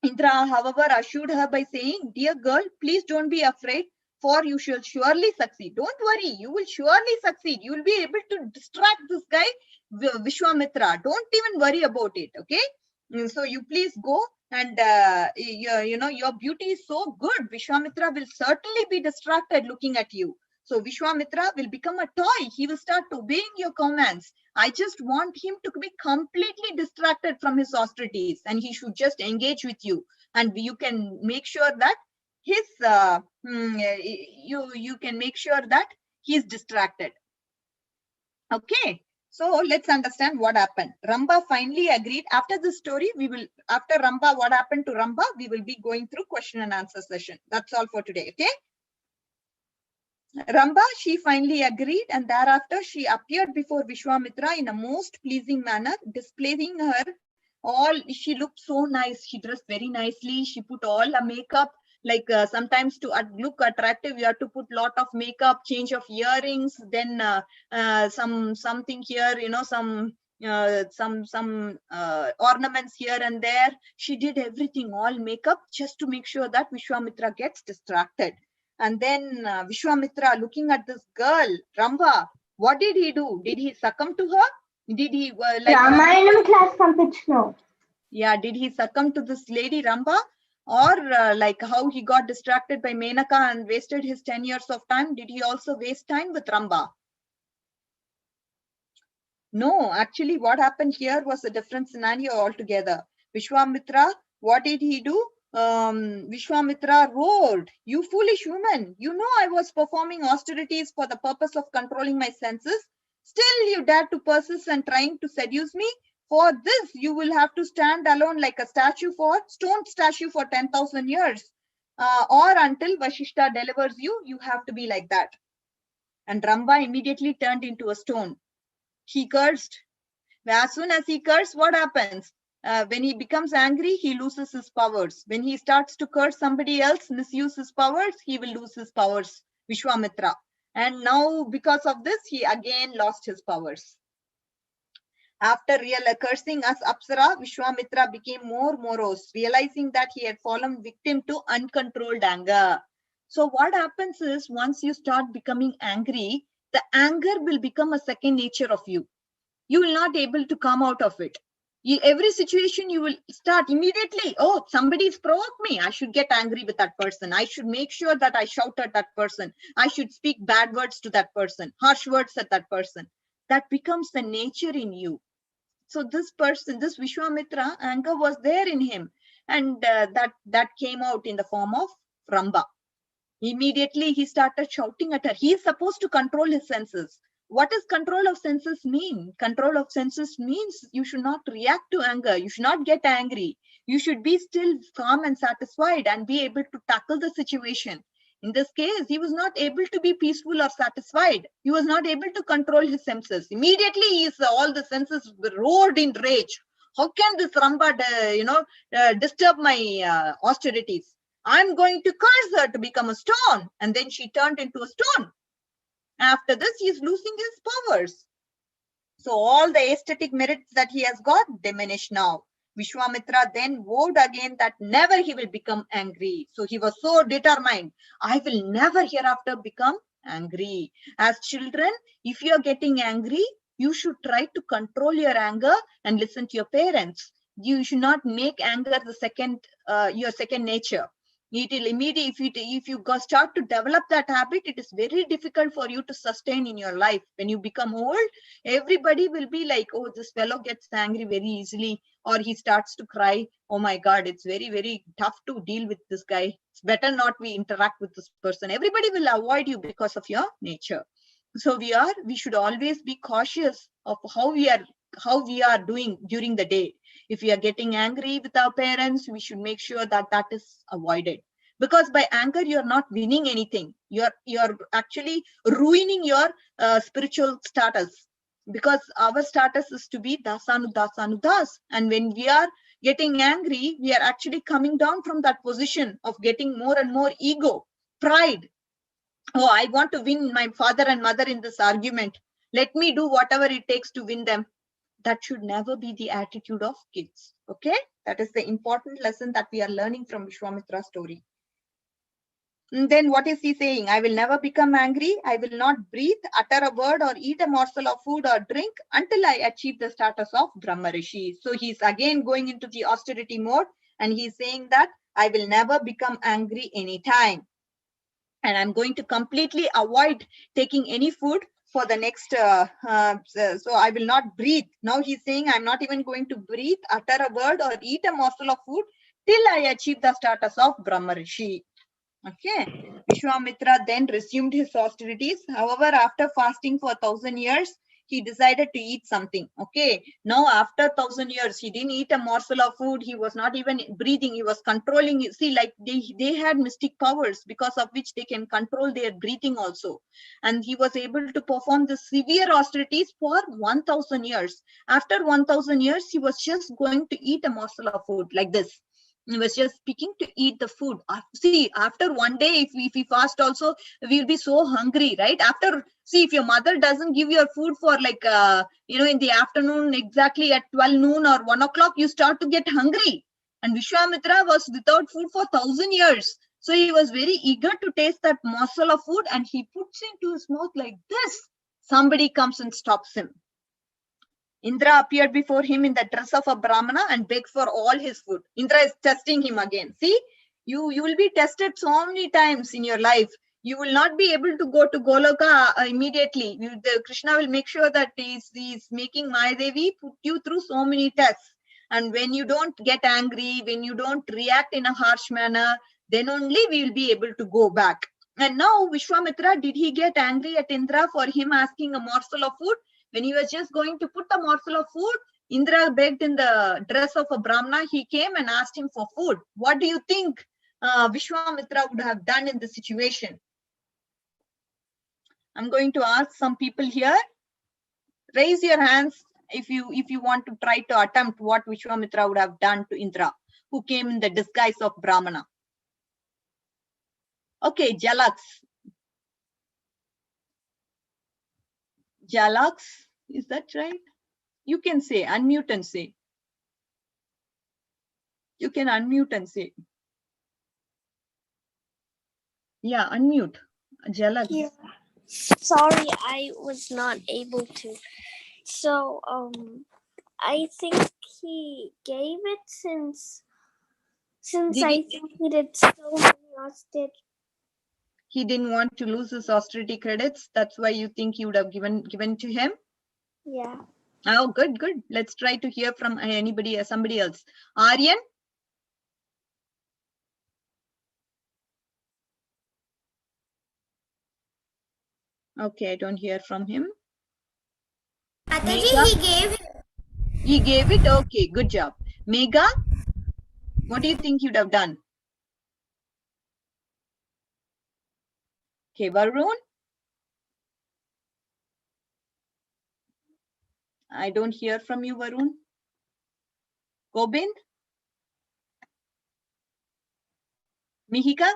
Indra, however, assured her by saying, dear girl, please don't be afraid, for you shall surely succeed. Don't worry, you will surely succeed. You will be able to distract this guy, Vishwamitra. Don't even worry about it, okay? So you please go, and your beauty is so good. Vishwamitra will certainly be distracted looking at you. So Vishwamitra will become a toy. He will start obeying your commands. I just want him to be completely distracted from his austerities, and he should just engage with you. And you can make sure that his you can make sure that he's distracted. Okay. So let's understand what happened. Ramba finally agreed. After this story, after Ramba, what happened to Ramba, we will be going through question and answer session. That's all for today. Okay. Ramba, she finally agreed, and thereafter she appeared before Vishwamitra in a most pleasing manner, displaying her all. She looked so nice. She dressed very nicely. She put all the makeup. Like sometimes to look attractive, you have to put lot of makeup, change of earrings, then something here, some ornaments here and there. She did everything, all makeup, just to make sure that Vishwamitra gets distracted. And then Vishwamitra, looking at this girl, Ramba, what did he do? Did he succumb to her? Did he Ramayanam class competition? Yeah, did he succumb to this lady Ramba? Or like how he got distracted by Menaka and wasted his 10 years of time? Did he also waste time with Ramba? No, actually what happened here was a different scenario altogether. Vishwamitra, what did he do? Vishwamitra roared, you foolish woman, you know I was performing austerities for the purpose of controlling my senses. Still you dare to persist and trying to seduce me? For this you will have to stand alone like a stone statue for 10,000 years. Or until Vashishta delivers you, you have to be like that. And Ramba immediately turned into a stone. He cursed. As soon as he cursed, what happens? When he becomes angry, he loses his powers. When he starts to curse somebody else, misuse his powers, he will lose his powers. Vishwamitra. And now because of this, he again lost his powers. After cursing as Apsara, Vishwamitra became more morose, realizing that he had fallen victim to uncontrolled anger. So what happens is, once you start becoming angry, the anger will become a second nature of you. You will not be able to come out of it. Every situation you will start immediately, oh, somebody's provoked me, I should get angry with that person. I should make sure that I shout at that person. I should speak bad words to that person, harsh words at that person. That becomes the nature in you. So this person, this Vishwamitra, anger was there in him, and that came out in the form of Ramba. Immediately he started shouting at her. He is supposed to control his senses. what does control of senses mean? Control of senses means you should not react to anger. You should not get angry. You should be still calm and satisfied and be able to tackle the situation. In this case, he was not able to be peaceful or satisfied. He was not able to control his senses. Immediately, all the senses roared in rage. How can this Ramba, disturb my austerities? I'm going to curse her to become a stone. And then she turned into a stone. After this, he is losing his powers. So all the aesthetic merits that he has got diminish now. Vishwamitra then vowed again that never he will become angry. So he was so determined, I will never hereafter become angry. As children, if you are getting angry, you should try to control your anger and listen to your parents. You should not make anger your second nature. It will immediately, if you start to develop that habit, it is very difficult for you to sustain in your life. When you become old, everybody will be like, oh, this fellow gets angry very easily, or he starts to cry. Oh my God, it's very, very tough to deal with this guy. It's better not we interact with this person. Everybody will avoid you because of your nature. So we should always be cautious of how we are doing during the day. If we are getting angry with our parents, we should make sure that that is avoided. Because by anger, you're not winning anything. You're actually ruining your spiritual status. Because our status is to be dasanu dasanu das. And when we are getting angry, we are actually coming down from that position of getting more and more ego, pride. Oh, I want to win my father and mother in this argument. Let me do whatever it takes to win them. That should never be the attitude of kids. Okay, that is the important lesson that we are learning from Vishwamitra's story. And then what is he saying? I will never become angry. I will not breathe, utter a word, or eat a morsel of food or drink until I achieve the status of Brahma Rishi. So he's again going into the austerity mode, and he's saying that I will never become angry anytime. And I'm going to completely avoid taking any food for the next, so I will not breathe. Now he's saying I'm not even going to breathe, utter a word, or eat a morsel of food till I achieve the status of Brahma Rishi. Okay. Vishwamitra then resumed his austerities. However, after fasting for 1,000 years, he decided to eat something. Okay. Now, after 1,000 years, he didn't eat a morsel of food. He was not even breathing. He was controlling. See, like they had mystic powers because of which they can control their breathing also. And he was able to perform the severe austerities for 1,000 years. After 1,000 years, he was just going to eat a morsel of food like this. He was just speaking to eat the food. See, after one day, if we fast also, we'll be so hungry, right? After, see, if your mother doesn't give your food for like, in the afternoon, exactly at 12 noon or 1 o'clock, you start to get hungry. And Vishwamitra was without food for 1,000 years. So he was very eager to taste that morsel of food, and he puts into his mouth like this. Somebody comes and stops him. Indra appeared before him in the dress of a Brahmana and begged for all his food. Indra is testing him again. See, you will be tested so many times in your life. You will not be able to go to Goloka immediately. Krishna will make sure that he's making Mayadevi put you through so many tests. And when you don't get angry, when you don't react in a harsh manner, then only we will be able to go back. And now Vishwamitra, did he get angry at Indra for him asking a morsel of food? When he was just going to put a morsel of food, Indra begged in the dress of a Brahmana. He came and asked him for food. What do you think Vishwamitra would have done in this situation? I'm going to ask some people here. Raise your hands if you want to try to attempt what Vishwamitra would have done to Indra, who came in the disguise of Brahmana. Okay, Jalaks. Jalaks, is that right? You can say, unmute and say. You can unmute and say. Yeah, unmute. Jalaks. Yeah. Sorry, I was not able to. So, I think he gave it since I think he did so many austerities. He didn't want to lose his austerity credits. That's why you think he would have given to him? Yeah. Oh, good. Let's try to hear from somebody else. Aryan? Okay, I don't hear from him. Megha? He gave it? Okay, good job. Megha, what do you think you'd have done? Okay, Varun? I don't hear from you, Varun. Gobind? Mihika?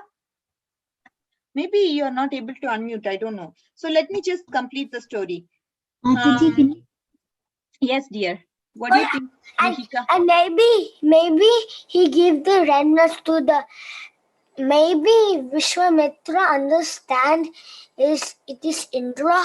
Maybe you're not able to unmute. I don't know. So let me just complete the story. Mataji, can you- Yes, dear. What do you think, Mihika? And maybe he gave the red nose to the. Maybe Vishwamitra understand it is Indra.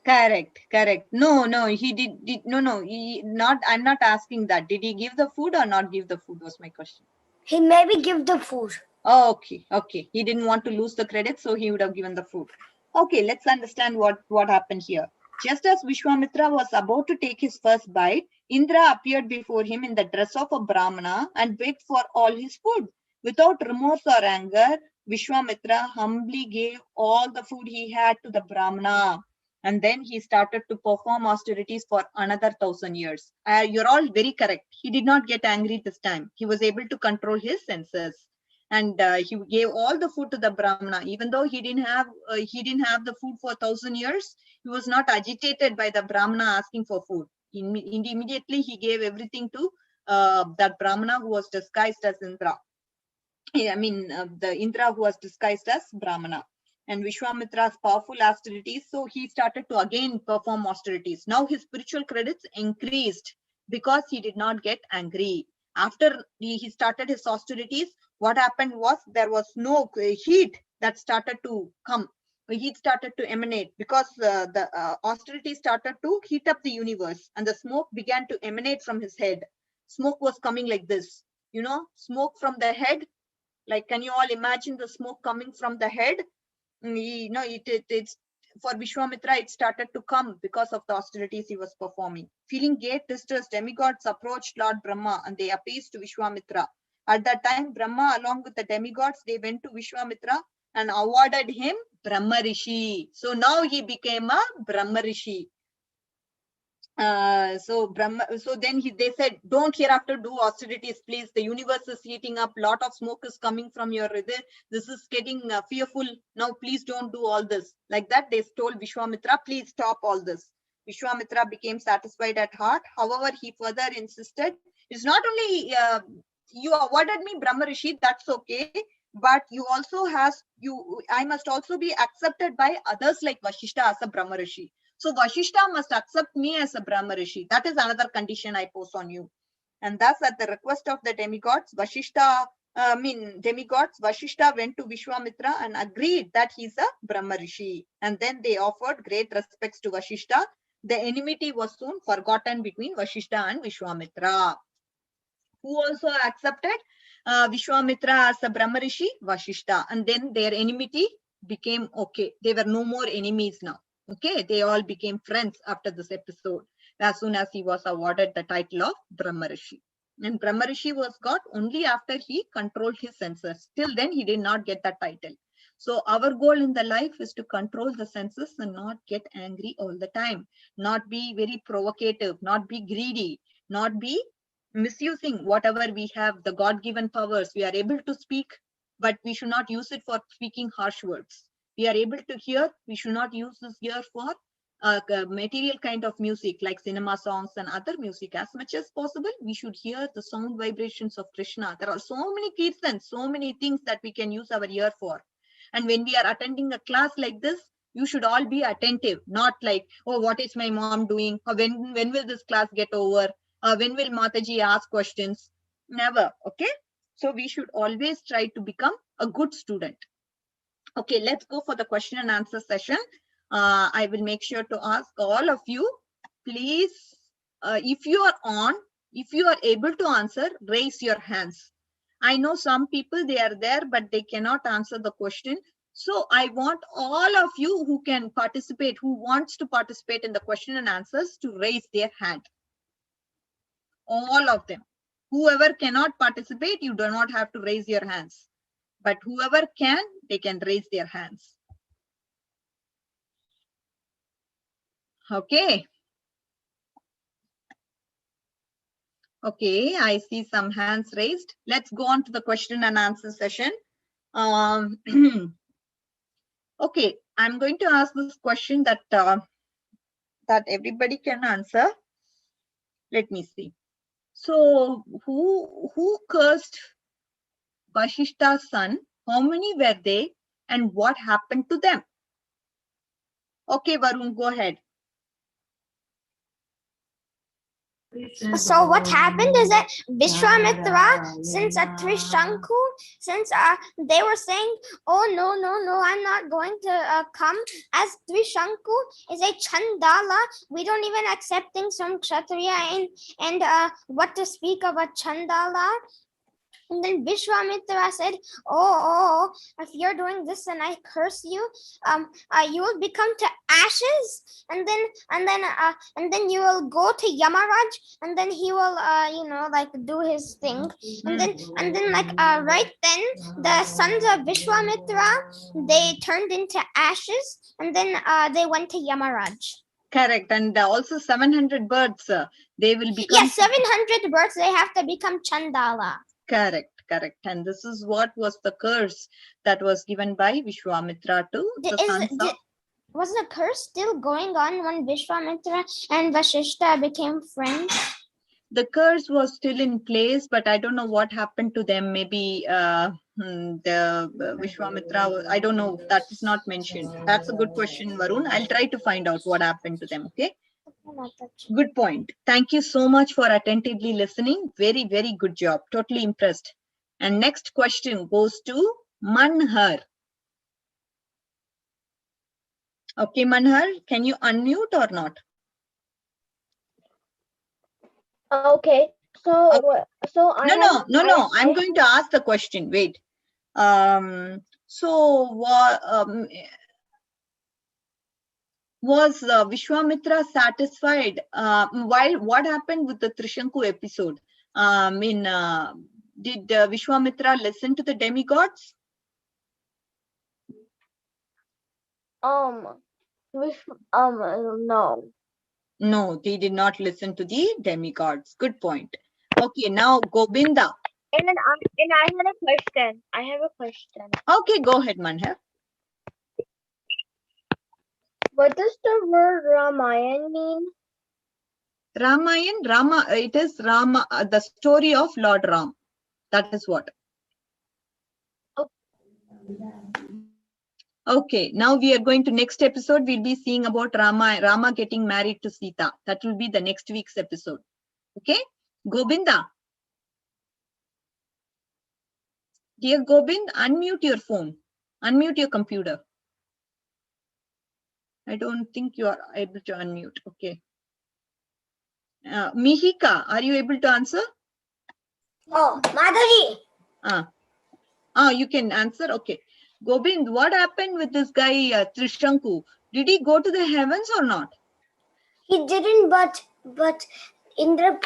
Correct, correct. No, he did no, not, I'm not asking that. Did he give the food or not give the food was my question. He maybe give the food. Oh, okay. He didn't want to lose the credit, so he would have given the food. Okay, let's understand what happened here. Just as Vishwamitra was about to take his first bite, Indra appeared before him in the dress of a Brahmana and begged for all his food. Without remorse or anger, Vishwamitra humbly gave all the food he had to the Brahmana. And then he started to perform austerities for another 1,000 years. You're all very correct. He did not get angry this time. He was able to control his senses. And he gave all the food to the Brahmana, even though he didn't have the food for 1,000 years. He was not agitated by the Brahmana asking for food. Immediately he gave everything to that Brahmana who was disguised as Indra. I mean, the Indra who was disguised as Brahmana. And Vishwamitra's powerful austerities, so he started to again perform austerities. Now his spiritual credits increased because he did not get angry. After he started his austerities, what happened was there was no heat that started to come. Heat started to emanate because the austerity started to heat up the universe, and the smoke began to emanate from his head. Smoke was coming like this, smoke from the head. Like, can you all imagine the smoke coming from the head? It's for Vishwamitra, it started to come because of the austerities he was performing. Feeling great distress, demigods approached Lord Brahma and they appeased to Vishwamitra. At that time, Brahma, along with the demigods, they went to Vishwamitra and awarded him Brahma Rishi. So now he became a Brahma Rishi. So then they said, don't hereafter do austerities, please. The universe is heating up. Lot of smoke is coming from your hriday. This is getting fearful. Now, please don't do all this. Like that, they told Vishwamitra, please stop all this. Vishwamitra became satisfied at heart. However, he further insisted, it's not only you awarded me Brahma Rishi, that's okay. But I must also be accepted by others like Vashishta as a Brahma Rishi. So Vashishta must accept me as a Brahma Rishi. That is another condition I pose on you. And thus, at the request of the demigods, Vashishta went to Vishwamitra and agreed that he's a Brahma Rishi. And then they offered great respects to Vashishta. The enmity was soon forgotten between Vashishta and Vishwamitra. Who also accepted Vishwamitra as a Brahma Rishi? Vashishta. And then their enmity became okay. They were no more enemies now. Okay, they all became friends after this episode, as soon as he was awarded the title of Brahma Rishi. And Brahma Rishi was got only after he controlled his senses. Till then, he did not get that title. So our goal in the life is to control the senses and not get angry all the time, not be very provocative, not be greedy, not be misusing whatever we have, the God-given powers. We are able to speak, but we should not use it for speaking harsh words. We are able to hear, we should not use this ear for material kind of music like cinema songs and other music. As much as possible, we should hear the sound vibrations of Krishna. There are so many kirtans, so many things that we can use our ear for. And when we are attending a class like this, you should all be attentive, not like, oh, what is my mom doing? Or when will this class get over? When will Mataji ask questions? Never, okay? So we should always try to become a good student. Okay, let's go for the question and answer session. I will make sure to ask all of you, please, if you are able to answer, raise your hands. I know some people, they are there, but they cannot answer the question. So I want all of you who can participate, who wants to participate in the question and answers, to raise their hand. All of them. Whoever cannot participate, you do not have to raise your hands. But whoever can, they can raise their hands. Okay. Okay, I see some hands raised. Let's go on to the question and answer session. Okay, I'm going to ask this question that that everybody can answer. Let me see. So, who cursed Vashishta's son? How many were they, and what happened to them? Okay, Varun, go ahead. So what happened is that Vishwamitra, since Trishanku, since they were saying, oh no, I'm not going to come, as Trishanku is a Chandala, we don't even accept things from Kshatriya, and what to speak of a Chandala. And then Vishwamitra said, oh, if you're doing this, then I curse you. You will become to ashes, and then you will go to Yamaraj, and then he will, like do his thing. And then right then, the sons of Vishwamitra, they turned into ashes, and then they went to Yamaraj. Correct, and also 700 birds. They will become. Yes, 700 birds. They have to become Chandala. Correct. And this is what was the curse that was given by Vishwamitra to the sons of. Was the curse still going on when Vishwamitra and Vashishta became friends? The curse was still in place, but I don't know what happened to them. Maybe the Vishwamitra, I don't know. That is not mentioned. That's a good question, Varun. I'll try to find out what happened to them. Okay. Good point. Thank you so much for attentively listening. Very, very good job. Totally impressed. And next question goes to Manhar. Okay, Manhar, can you unmute or not? Okay. So No. I'm going to ask the question. Wait. Was Vishwamitra satisfied? While what happened with the Trishanku episode? Did Vishwamitra listen to the demigods? No. No, they did not listen to the demigods. Good point. Okay, now Gobinda. And I had a question. I have a question. Okay, go ahead, Manhar. What does the word Ramayan mean? Ramayan, it is Rama, the story of Lord Ram. That is what. Okay, now we are going to next episode. We'll be seeing about Rama getting married to Sita. That will be the next week's episode. Okay, Gobinda. Dear Gobind, unmute your phone. Unmute your computer. I don't think you are able to unmute. Okay. Mihika, are you able to answer? Oh, Madhavi. You can answer. Okay. Gobind, what happened with this guy Trishanku? Did he go to the heavens or not? He didn't, but Indra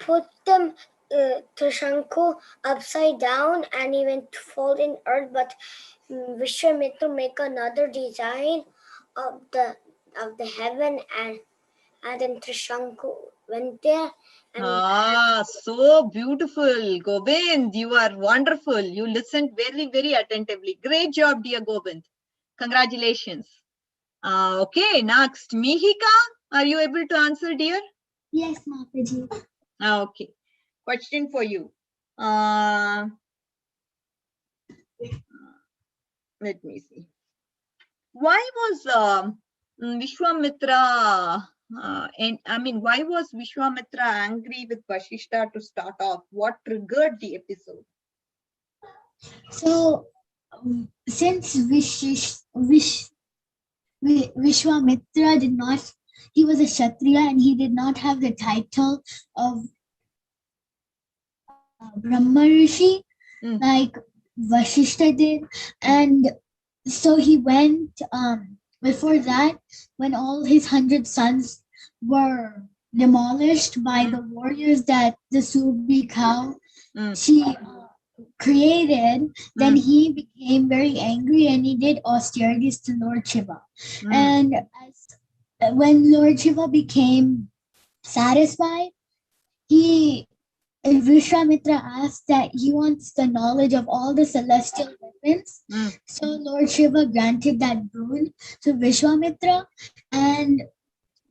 put them Trishanku upside down, and he went to fall in earth. But Vishwamitra make another design of the heaven, and then Trishanku went there. And so beautiful, Gobind. You are wonderful. You listened very, very attentively. Great job, dear Gobind. Congratulations. Okay, next, Mihika, are you able to answer, dear? Yes, Mataji. Okay. Question for you. Let me see. Why was Vishwamitra? Why was Vishwamitra angry with Vashishta to start off? What triggered the episode? So, since Vishwamitra did not, he was a Kshatriya and he did not have the title of Brahma Rishi like Vashishta did, and so he went before that, when all his 100 sons were demolished by the warriors that the Subi cow she created, then he became very angry and he did austerities to Lord Shiva. And when Lord Shiva became satisfied, he and Vishwamitra asked that he wants the knowledge of all the celestial weapons. So Lord Shiva granted that boon to Vishwamitra, and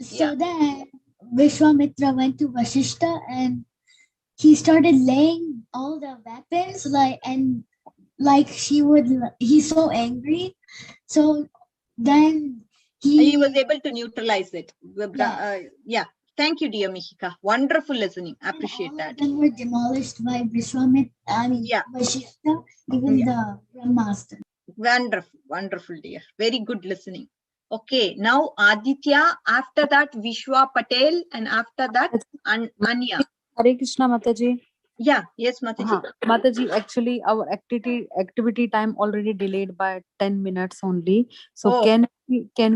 so then Vishwamitra went to Vashishta and he started laying all the weapons he's so angry. So then He was able to neutralize it. Yeah. Thank you, dear Mihika. Wonderful listening. Appreciate all that. of them were demolished by Vashishta, even the Brahmaster. Wonderful, dear. Very good listening. Okay, now Aditya, after that Vishwa Patel, and after that Anya. Hare Krishna, Mataji. Yeah, yes, Mataji. Mataji, actually, our activity time already delayed by 10 minutes only. So can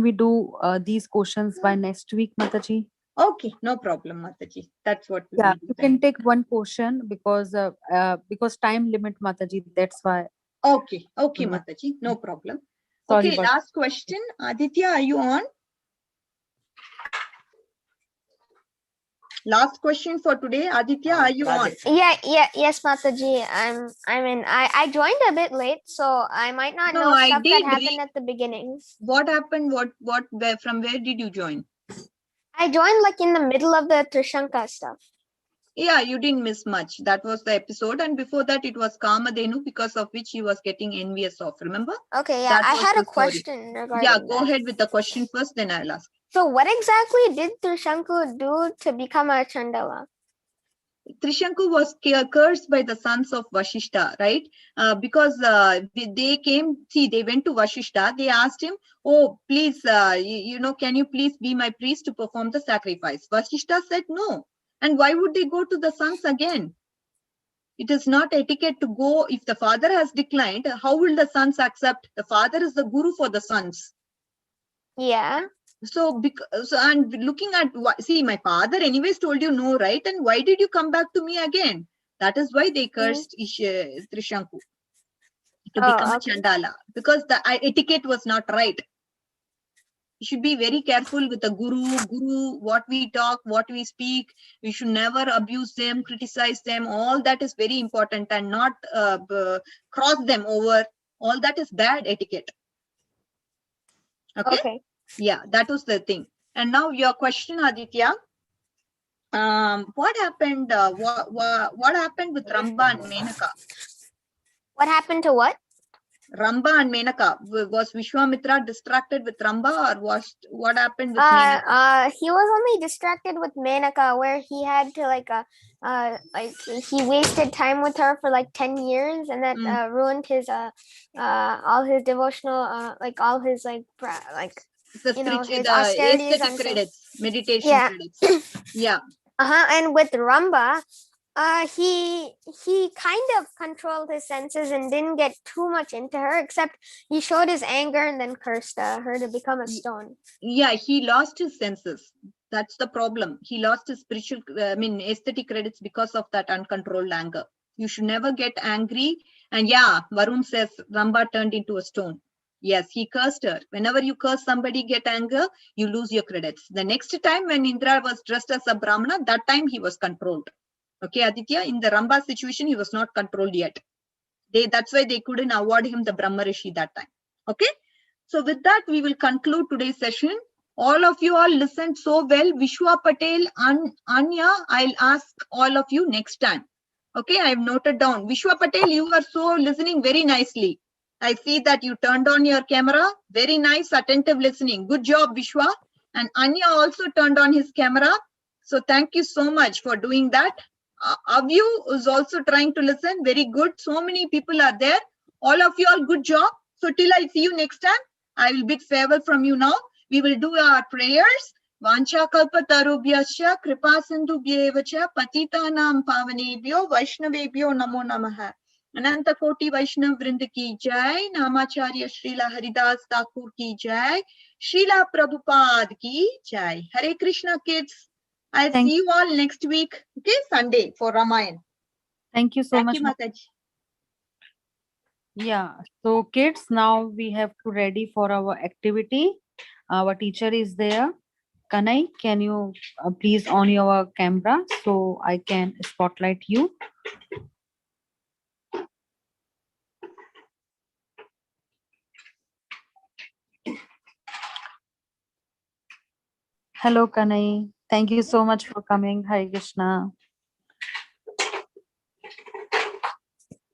we do these questions by next week, Mataji? Okay, no problem, Mataji. That's what we will do. You can take one question because time limit, Mataji. That's why. Okay, Mataji, no problem. Sorry, Okay, last question. Aditya, are you on? Last question for today. Aditya, are you on? Yes, Mataji. I'm in. I joined a bit late, so I might not know stuff that happened at the beginning. What happened? From where did you join? I joined like in the middle of the Trishanka stuff. Yeah, you didn't miss much. That was the episode, and before that it was Kamadhenu, because of which he was getting envious of. Remember? Okay, yeah, I had a question regarding that. Go ahead with the question first, then I'll ask. So what exactly did Trishanku do to become a Chandala? Trishanku was cursed by the sons of Vashishta, right? Because they went to Vashishta. They asked him, "Oh, please, can you please be my priest to perform the sacrifice?" Vashishta said no. And why would they go to the sons again? It is not etiquette to go. If the father has declined, how will the sons accept? The father is the guru for the sons. Yeah. So and looking at, see, my father anyways told you no, right? And why did you come back to me again? That is why they cursed Trishanku to become a Chandala, because the etiquette was not right. You should be very careful with the guru, what we talk, what we speak. We should never abuse them, criticize them. All that is very important, and not cross them over. All that is bad etiquette. Okay. Yeah, that was the thing. And now your question, Aditya. What happened? What happened with Ramba and Menaka? What happened to what? Ramba and Menaka. Was Vishwamitra distracted with Ramba, or what happened with Menaka? He was only distracted with Menaka, where he had to he wasted time with her for like 10 years, and that ruined his all his devotional all his his austerities and credits, meditation credits. Yeah. And with Ramba, he kind of controlled his senses and didn't get too much into her, except he showed his anger and then cursed her to become a stone. Yeah, he lost his senses. That's the problem. He lost his aesthetic credits because of that uncontrolled anger. You should never get angry. And yeah, Varun says Ramba turned into a stone. Yes, he cursed her. Whenever you curse somebody, get anger, you lose your credits. The next time when Indra was dressed as a Brahmana, that time he was controlled. Okay, Aditya, in the Ramba situation, he was not controlled yet. That's why they couldn't award him the Brahma Rishi that time. Okay. So with that, we will conclude today's session. All of you all listened so well. Vishwa Patel and Anya, I'll ask all of you next time. Okay, I have noted down. Vishwa Patel, you are so listening very nicely. I see that you turned on your camera. Very nice, attentive listening. Good job, Vishwa. And Anya also turned on his camera. So thank you so much for doing that. Avyu is also trying to listen. Very good. So many people are there. All of you all, good job. So till I see you next time, I will bid farewell from you now. We will do our prayers. Vancha kalpa tarubhyascha kripa sindhubhyevacha patitanam pavanebhyo vaishnavebhyo namo namaha. Ananta Koti Vaishnav Vrinda ki jai, Namacharya Srila Haridas Thakur ki jai, Srila Prabhupada ki jai. Hare Krishna, kids. I'll see you all next week, okay, Sunday for Ramayan. Thank you so much. Thank you, Mataji. Yeah, so kids, now we have to ready for our activity. Our teacher is there. Kanai, can you please on your camera so I can spotlight you? Hello, Kanai. Thank you so much for coming. Hare Krishna.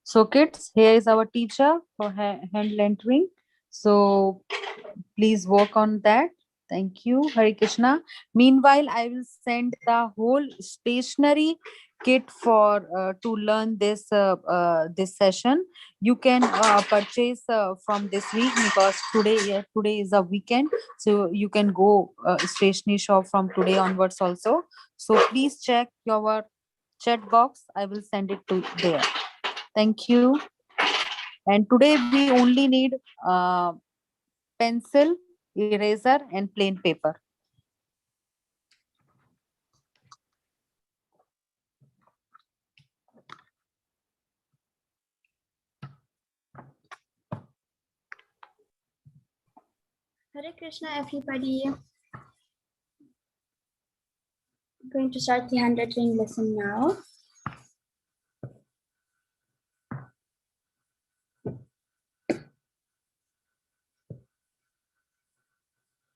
So, kids, here is our teacher for hand lettering. So, please work on that. Thank you, Hare Krishna. Meanwhile, I will send the whole stationery kit for to learn this session. You can purchase from this week because today is a weekend, so you can go stationery shop from today onwards also. So please check your chat box. I will send it to there. Thank you. And today we only need pencil, eraser, and plain paper. Hare Krishna, everybody. I'm going to start the handwriting lesson now.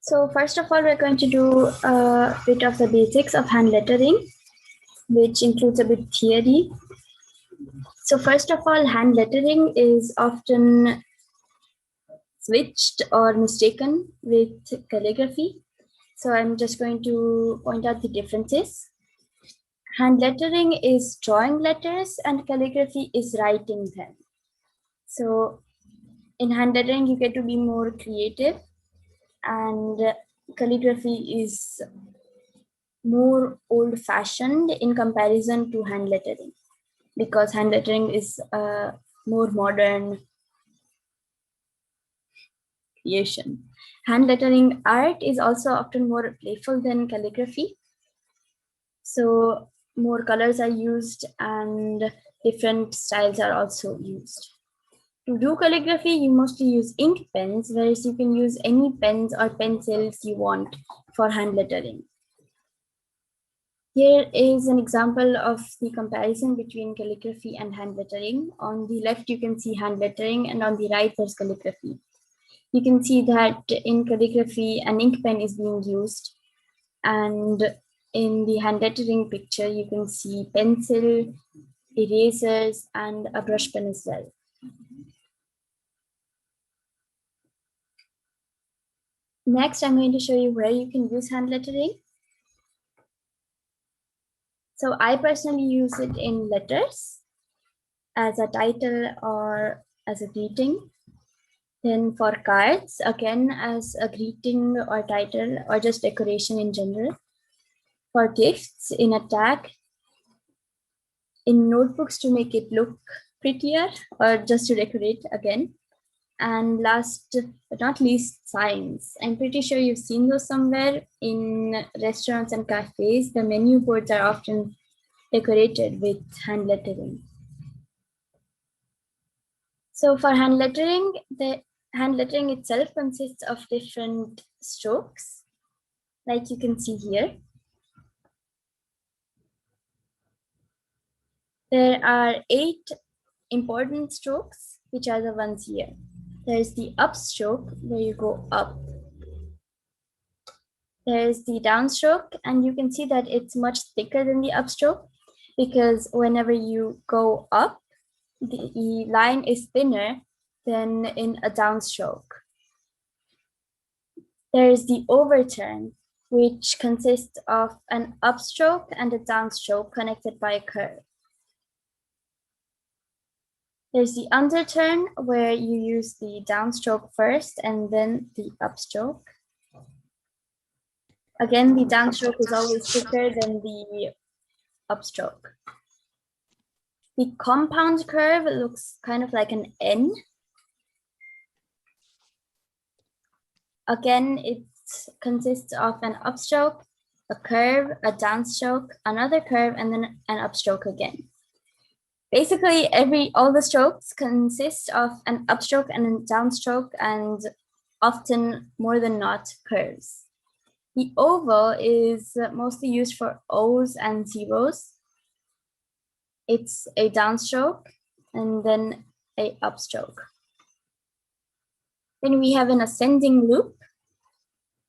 So first of all, we're going to do a bit of the basics of hand lettering, which includes a bit theory. So first of all, hand lettering is often switched or mistaken with calligraphy. So I'm just going to point out the differences. Hand lettering is drawing letters and calligraphy is writing them. So in hand lettering, you get to be more creative, and calligraphy is more old-fashioned in comparison to hand lettering, because hand lettering is a more modern creation. Hand lettering art is also often more playful than calligraphy. So more colors are used and different styles are also used. To do calligraphy, you mostly use ink pens, whereas you can use any pens or pencils you want for hand lettering. Here is an example of the comparison between calligraphy and hand lettering. On the left, you can see hand lettering, and on the right, there's calligraphy. You can see that in calligraphy, an ink pen is being used, and in the hand lettering picture, you can see pencil, erasers, and a brush pen as well. Next, I'm going to show you where you can use hand lettering. So I personally use it in letters as a title or as a greeting. Then for cards, again, as a greeting or title or just decoration in general. For gifts, in a tag. In notebooks to make it look prettier or just to decorate again. And last but not least, signs. I'm pretty sure you've seen those somewhere in restaurants and cafes. The menu boards are often decorated with hand lettering. So for hand lettering, the hand lettering itself consists of different strokes, like you can see here. There are 8 important strokes, which are the ones here. There's the upstroke, where you go up. There's the downstroke, and you can see that it's much thicker than the upstroke, because whenever you go up, the line is thinner than in a downstroke. There's the overturn, which consists of an upstroke and a downstroke connected by a curve. There's the underturn, where you use the downstroke first and then the upstroke. Again, the downstroke is always thicker than the upstroke. The compound curve looks kind of like an N. Again, it consists of an upstroke, a curve, a downstroke, another curve, and then an upstroke again. Basically, all the strokes consist of an upstroke and a downstroke, and often more than not curves. The oval is mostly used for O's and zeros. It's a downstroke and then a upstroke. Then we have an ascending loop,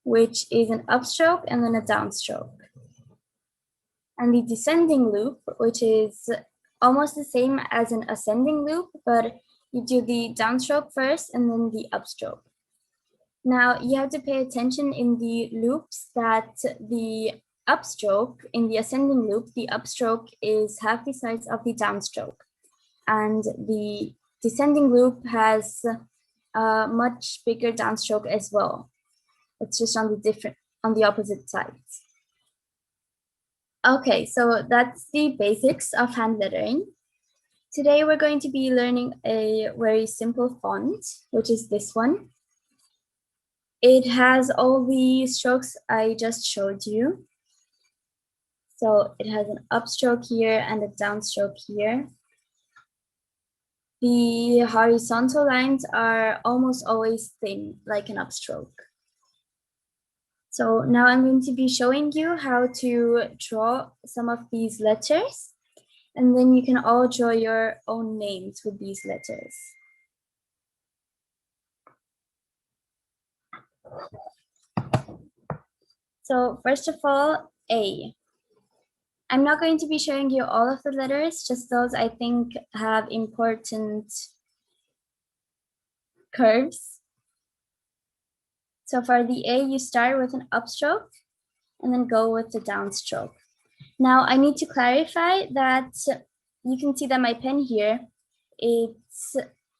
which is an upstroke and then a downstroke. And the descending loop, which is almost the same as an ascending loop, but you do the downstroke first and then the upstroke. Now you have to pay attention in the loops that the upstroke, in the ascending loop, the upstroke is half the size of the downstroke. And the descending loop has a much bigger downstroke as well. It's just on the opposite sides. Okay, so that's the basics of hand lettering. Today we're going to be learning a very simple font, which is this one. It has all the strokes I just showed you. So it has an upstroke here and a downstroke here. The horizontal lines are almost always thin, like an upstroke. So now I'm going to be showing you how to draw some of these letters, and then you can all draw your own names with these letters. So first of all, A. I'm not going to be showing you all of the letters, just those I think have important curves. So for the A, you start with an upstroke and then go with the downstroke. Now I need to clarify that you can see that my pen here, it's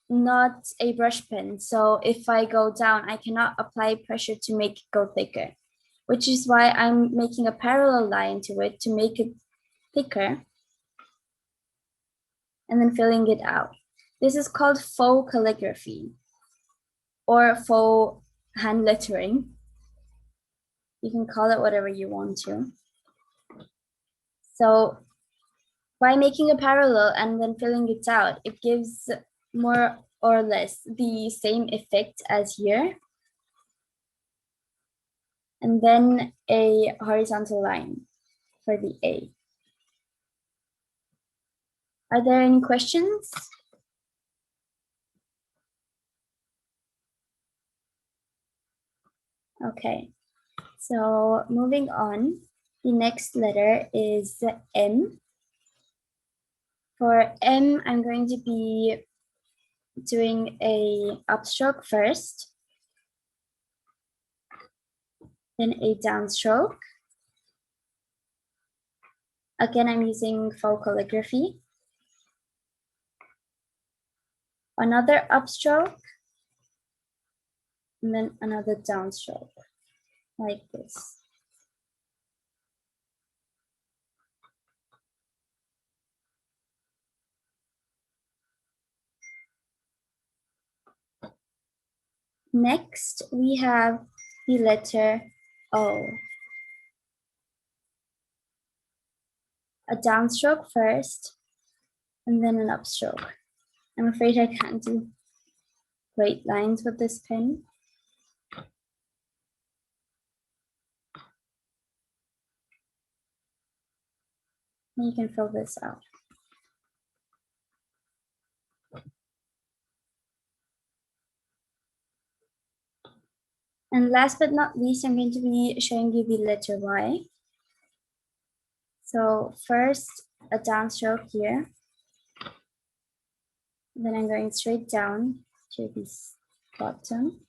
not a brush pen. So if I go down, I cannot apply pressure to make it go thicker, which is why I'm making a parallel line to it to make it thicker and then filling it out. This is called faux calligraphy or faux hand lettering. You can call it whatever you want to. So by making a parallel and then filling it out, it gives more or less the same effect as here. And then a horizontal line for the A. Are there any questions? Okay, so moving on, the next letter is M. For M, I'm going to be doing a upstroke first, then a downstroke. Again, I'm using faux calligraphy. Another upstroke, and then another downstroke, like this. Next, we have the letter O. A downstroke first, and then an upstroke. I'm afraid I can't do great lines with this pen. And you can fill this out. And last but not least, I'm going to be showing you the letter Y. So first, a downstroke here. Then I'm going straight down to this bottom.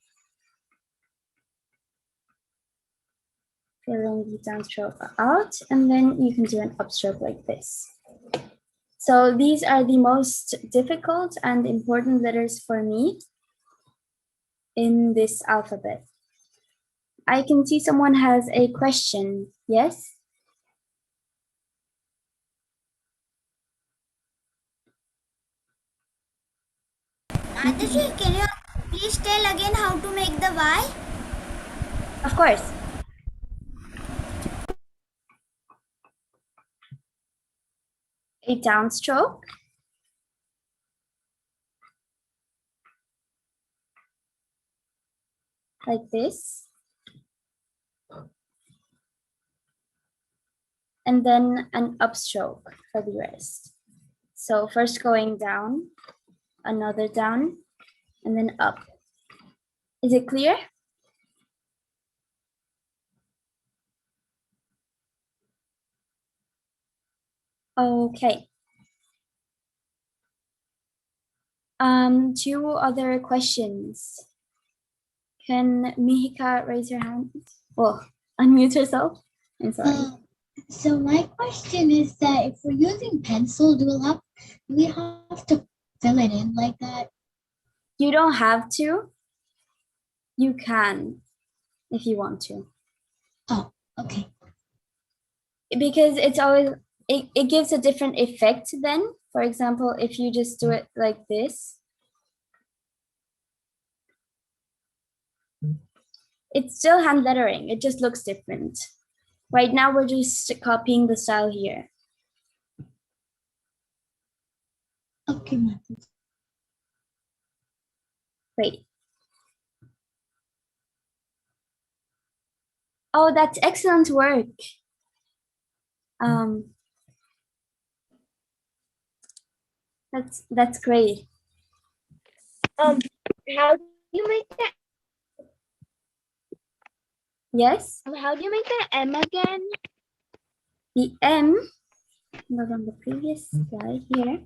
Filling the downstroke out, and then you can do an upstroke like this. So these are the most difficult and important letters for me in this alphabet. I can see someone has a question. Yes? Aditi, can you please tell again how to make the Y? Of course. A downstroke. Like this. and then an upstroke for the rest. So first going down, another down, and then up. Is it clear? Okay. Two other questions. Can Mihika raise her hand? Oh, unmute herself. I'm sorry. So my question is that if we're using pencil, do we have to fill it in like that? You don't have to. You can if you want to. Oh, okay. Because it's always, it gives a different effect then. For example, if you just do it like this, it's still hand lettering. It just looks different. Right now, we're just copying the style here. Okay, Mataji. Great. Oh, that's excellent work. That's great. How do you make the Yes, how do you make the M again? the M was on the previous slide here.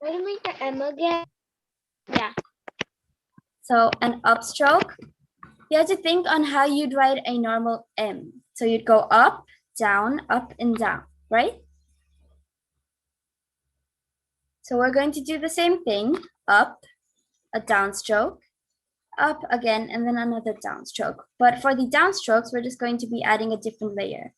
How do you make the M again? Yeah. So an upstroke, you have to think on how you'd write a normal M. So you'd go up, and down, right? So we're going to do the same thing, up, a downstroke, up again, and then another downstroke. But for the downstrokes, we're just going to be adding a different layer.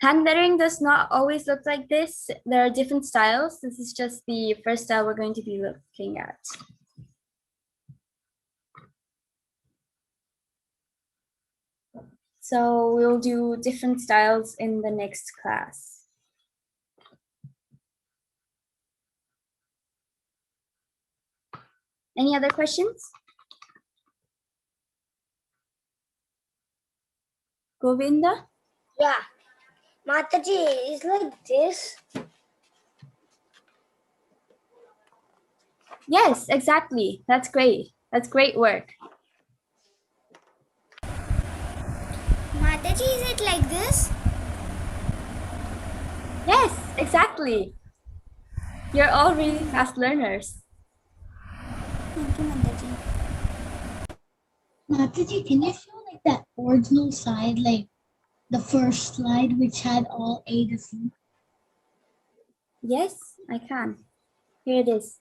Hand lettering does not always look like this. There are different styles. This is just the first style we're going to be looking at. So we'll do different styles in the next class. Any other questions? Govinda? Yeah. Mataji, it's like this. Yes, exactly. That's great. That's great work. Mataji, is it like this? Yes, exactly. You're all really fast learners. Thank you, Mataji. Mataji, can you show like that original slide, like the first slide which had all A to Z? Yes, I can. Here it is.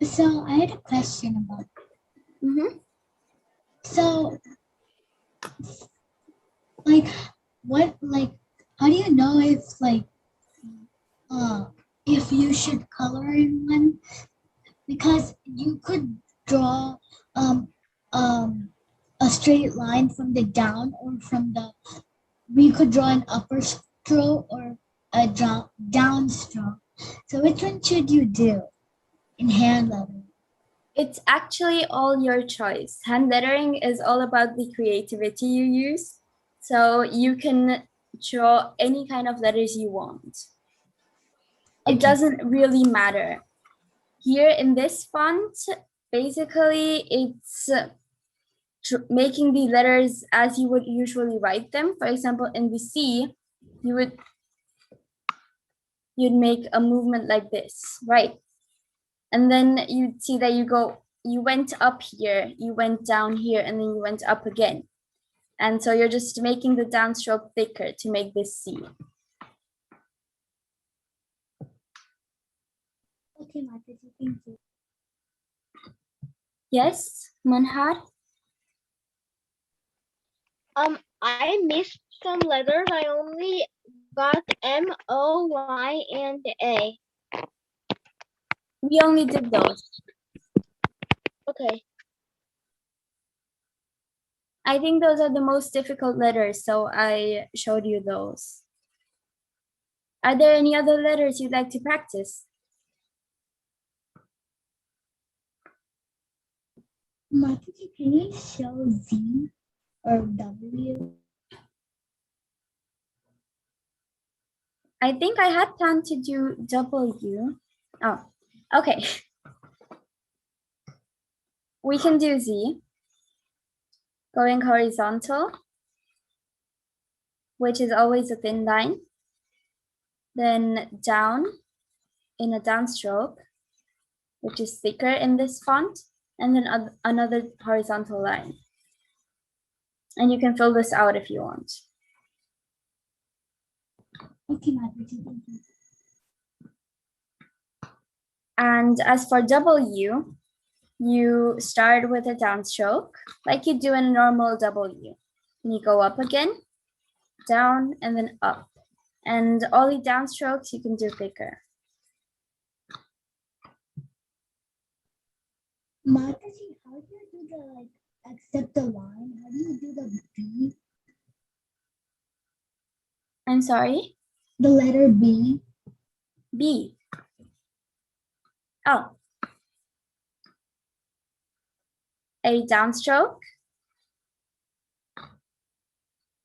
So I had a question about it. Mm-hmm. So like how do you know if you should color in one? Because you could draw a straight line from the down or we could draw an upper stroke or a down stroke. So which one should you do in hand lettering? It's actually all your choice. Hand lettering is all about the creativity you use. So you can draw any kind of letters you want. It doesn't really matter. Here in this font, basically it's making the letters as you would usually write them. For example, in the C, you'd make a movement like this, right? And then you'd see that you went up here, you went down here, and then you went up again. And so you're just making the downstroke thicker to make this C. Okay, Mataji, thank you. Yes, Manhar? I missed some letters. I only got M, O, Y, and A. We only did those. Okay. I think those are the most difficult letters, so I showed you those. Are there any other letters you'd like to practice? Mataji, can you show Z? or W? I think I had planned to do W. Oh, okay. We can do Z. Going horizontal, which is always a thin line. Then down in a downstroke, which is thicker in this font, and then another horizontal line. And you can fill this out if you want. Okay, Mataji, thank you. And as for W, you start with a downstroke, like you do in a normal W. And you go up again, down, and then up. And all the downstrokes you can do thicker. Mataji, how do you do the like accept the line? How do you do the B? I'm sorry? The letter B. B. Oh. A downstroke.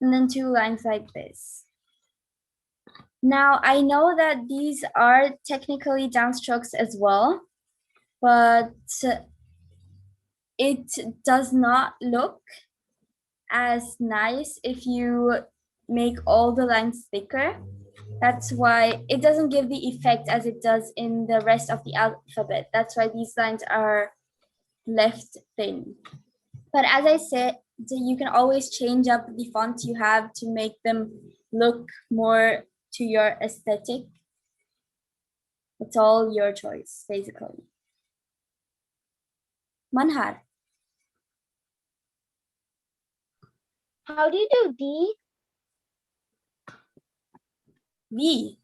And then 2 lines like this. Now, I know that these are technically downstrokes as well, but it does not look as nice if you make all the lines thicker. That's why it doesn't give the effect as it does in the rest of the alphabet. That's why these lines are left thin. But as I said, you can always change up the font you have to make them look more to your aesthetic. It's all your choice, basically. Manhar. How do you do D? V.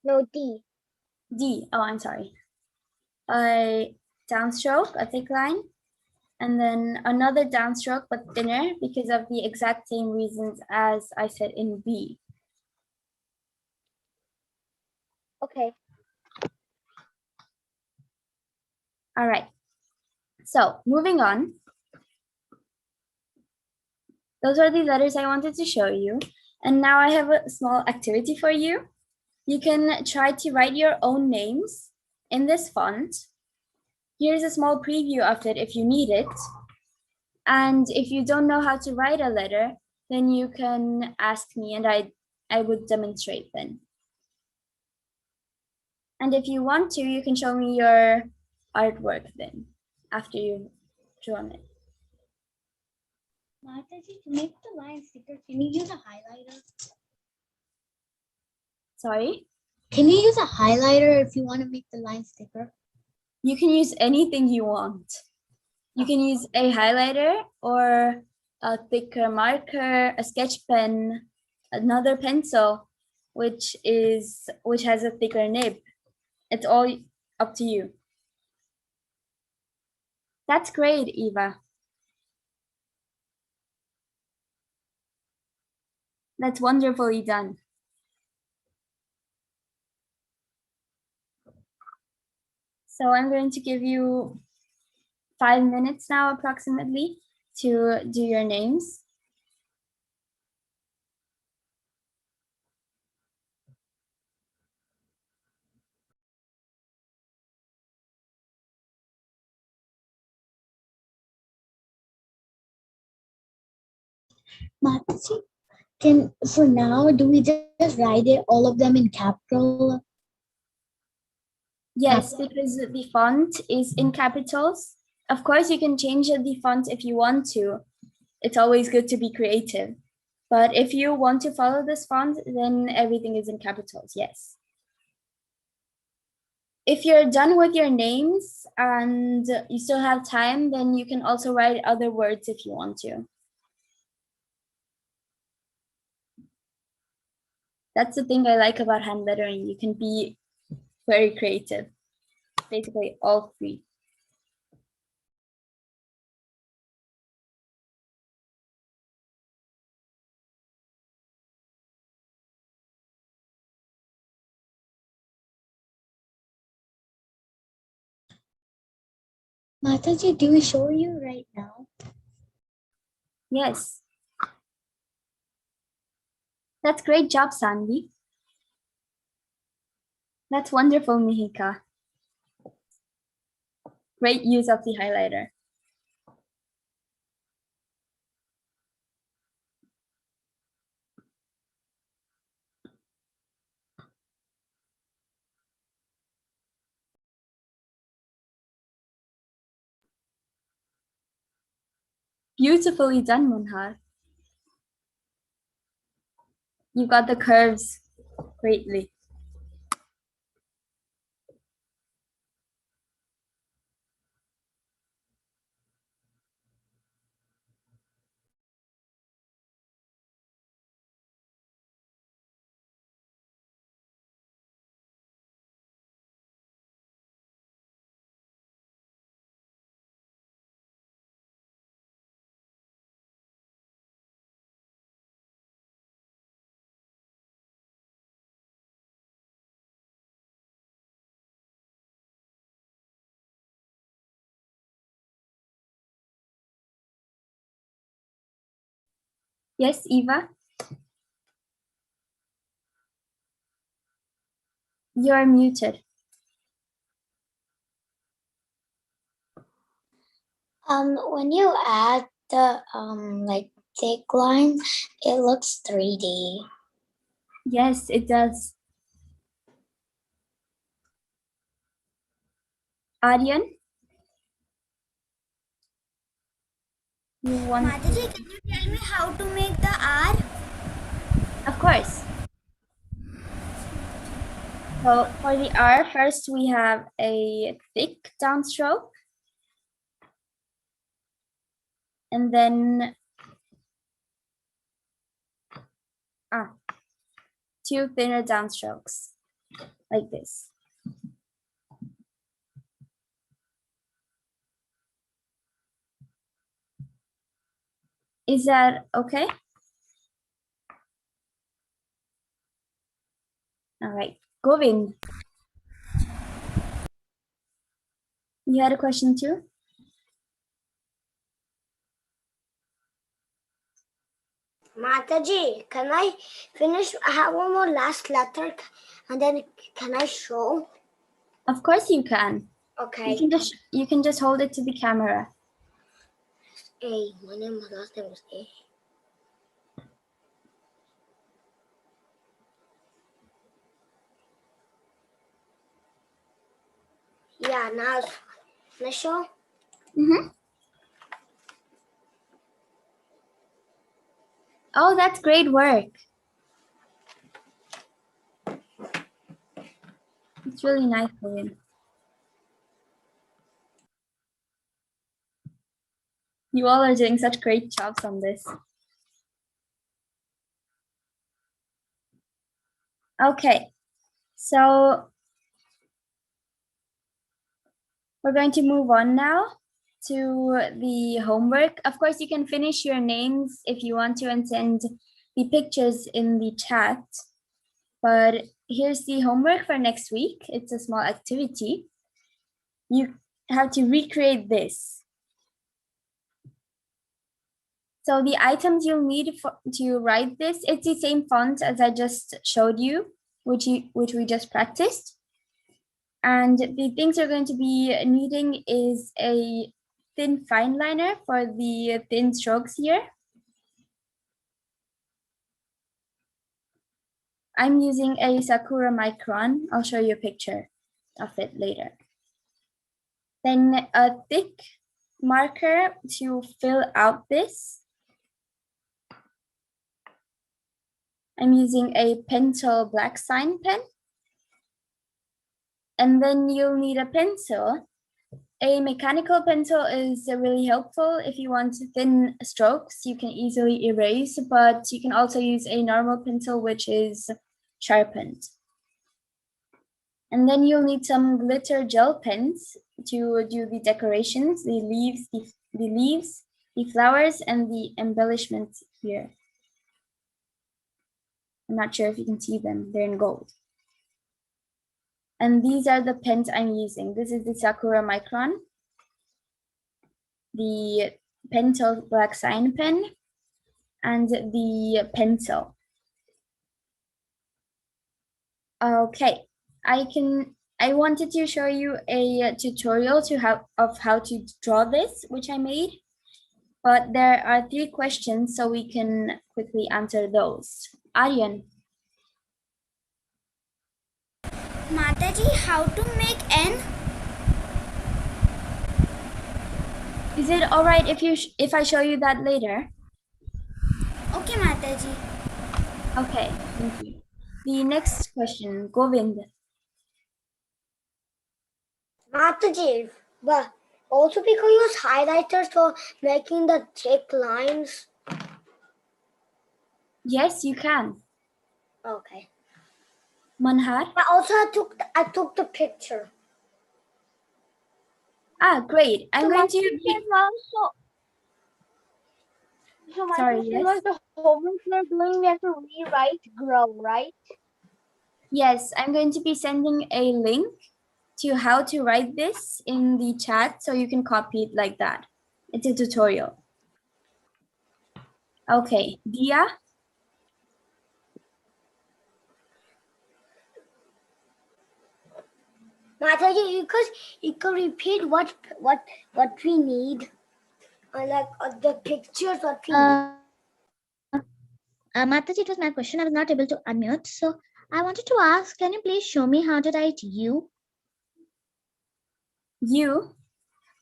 No, D. D. Oh, I'm sorry. A downstroke, a thick line, and then another downstroke, but thinner because of the exact same reasons as I said in B. Okay. All right. So moving on. Those are the letters I wanted to show you. And now I have a small activity for you. You can try to write your own names in this font. Here's a small preview of it if you need it. And if you don't know how to write a letter, then you can ask me and I would demonstrate then. And if you want to, you can show me your artwork then after you've drawn it. Mataji, to make the line thicker, can you use a highlighter? Sorry? Can you use a highlighter if you want to make the lines thicker? You can use anything you want. You can use a highlighter or a thicker marker, a sketch pen, another pencil, which has a thicker nib. It's all up to you. That's great, Eva. That's wonderfully done. So I'm going to give you 5 minutes now approximately to do your names. Mataji, for now, do we just write it, all of them in capital? Yes, because the font is in capitals. Of course, you can change the font if you want to. It's always good to be creative. But if you want to follow this font, then everything is in capitals, yes. If you're done with your names and you still have time, then you can also write other words if you want to. That's the thing I like about hand lettering. You can be very creative, basically all three. Mataji, do we show you right now? Yes. That's great job, Sandy. That's wonderful, Mihika. Great use of the highlighter. Beautifully done, Munhar. You got the curves greatly. Yes, Eva? You're muted. When you add the like thick lines, it looks 3D. Yes, it does. Aryan? You want Madhuri, can you tell me how to make the R? Of course. So for the R, first we have a thick downstroke. And then two thinner downstrokes, like this. Is that okay? All right, Govind. You had a question too? Mataji, can I finish? I have one more last letter, and then can I show? Of course you can. Okay. You can just hold it to the camera. A. My last name was A. Yeah. Now, can I show? Mm-hmm. Oh, that's great work. It's really nice, Govind. You all are doing such great jobs on this. Okay, so we're going to move on now to the homework. Of course, you can finish your names if you want to and send the pictures in the chat. But here's the homework for next week. It's a small activity. You have to recreate this. So the items you'll need to write this, it's the same font as I just showed you, which we just practiced. And the things you're going to be needing is a thin fine liner for the thin strokes here. I'm using a Sakura Micron. I'll show you a picture of it later. Then a thick marker to fill out this. I'm using a pencil black sign pen. And then you'll need a pencil. A mechanical pencil is really helpful if you want thin strokes. You can easily erase, but you can also use a normal pencil which is sharpened. And then you'll need some glitter gel pens to do the decorations, the leaves, the flowers, and the embellishments here. I'm not sure if you can see them, they're in gold. And these are the pens I'm using. This is the Sakura Micron, the pencil black sign pen, and the pencil. Okay, I wanted to show you a tutorial of how to draw this, which I made, but there are 3 questions, so we can quickly answer those. Aryan. Mataji, how to make N? Is it all right if I show you that later? Okay, Mataji. Okay, thank you. The next question, Govind. Mataji, but also we can use highlighters for making the thick lines. Yes, you can. Okay. Manhar. I took the picture. Ah, great. I'm going to So my Sorry, question yes. was the homework we're doing, we have to rewrite grow, right? Yes, I'm going to be sending a link to how to write this in the chat so you can copy it like that. It's a tutorial. Okay, Dia. Mataji, you could repeat what we need. Like the pictures what we need. Mataji, it was my question. I was not able to unmute. So I wanted to ask, can you please show me how to write U? You.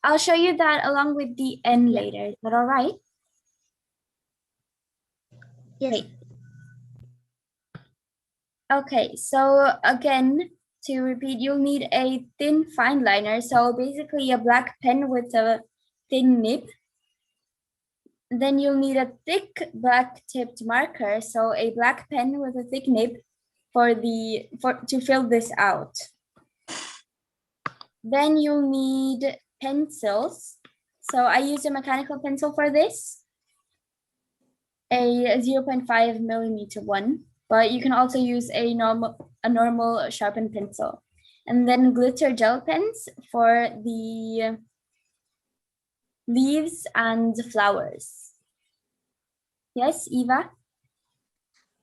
I'll show you that along with the N Yeah. later. Is that all right? Yes. Great. Okay, so again, to repeat, you'll need a thin fine liner. So basically a black pen with a thin nib. Then you'll need a thick black tipped marker. So a black pen with a thick nib to fill this out. Then you'll need pencils. So I used a mechanical pencil for this, a 0.5 millimeter one, but you can also use a normal sharpened pencil. And then glitter gel pens for the leaves and flowers. Yes, Eva?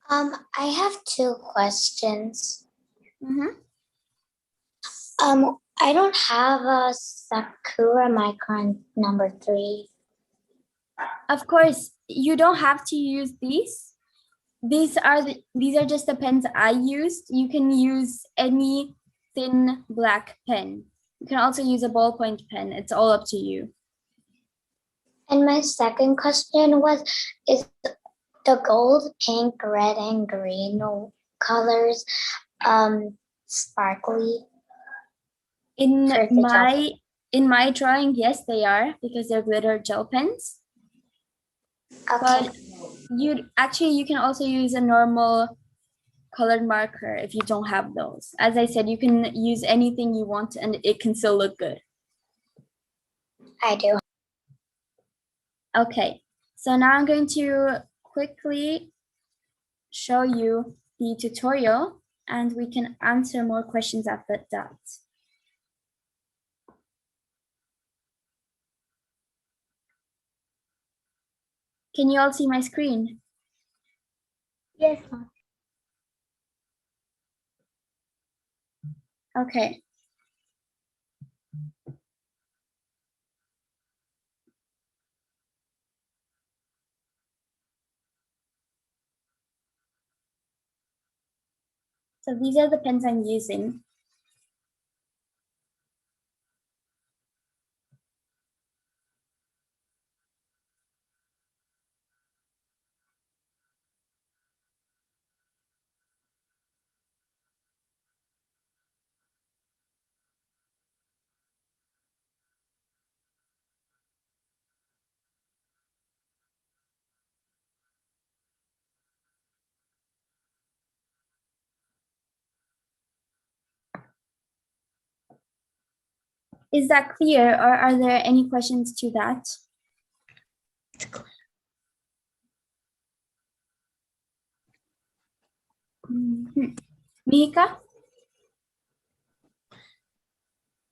I have 2 questions. Mm-hmm. I don't have a Sakura micron number 3. Of course, you don't have to use these. These are just the pens I used. You can use any thin black pen. You can also use a ballpoint pen. It's all up to you. And my second question was, is the gold, pink, red, and green colors sparkly? In For the my drawing, yes, they are, because they're glitter gel pens. Okay. But you can also use a normal colored marker if you don't have those. As I said, you can use anything you want and it can still look good. I do. Okay, so now I'm going to quickly show you the tutorial and we can answer more questions after that. Can you all see my screen? Yes. Okay. So these are the pens I'm using. Is that clear, or are there any questions to that? Mika?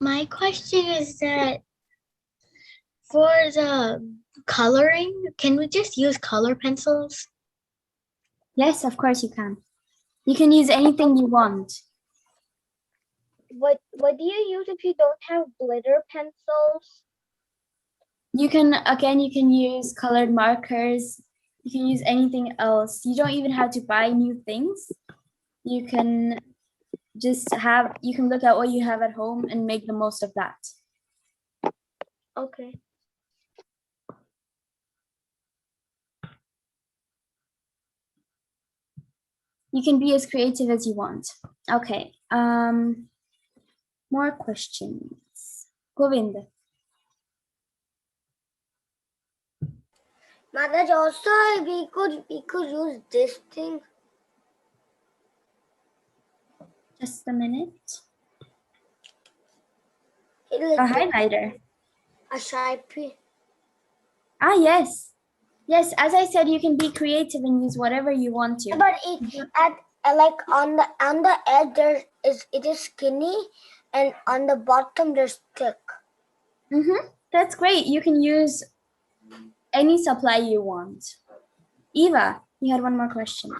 My question is that For the coloring, can we just use color pencils? Yes, of course you can. You can use anything you want. What do you use if you don't have glitter pencils? You can use colored markers. You can use anything else. You don't even have to buy new things. You can you can look at what you have at home and make the most of that. Okay. You can be as creative as you want. Okay. More questions. Govind. Mother, also we could use this thing. Just a minute. It A like highlighter. a Sharpie. Ah, yes. Yes, as I said, you can be creative and use whatever you want to. But like on the edge it is skinny, and on the bottom there's thick. That's great. You can use any supply you want. Eva, you had one more question.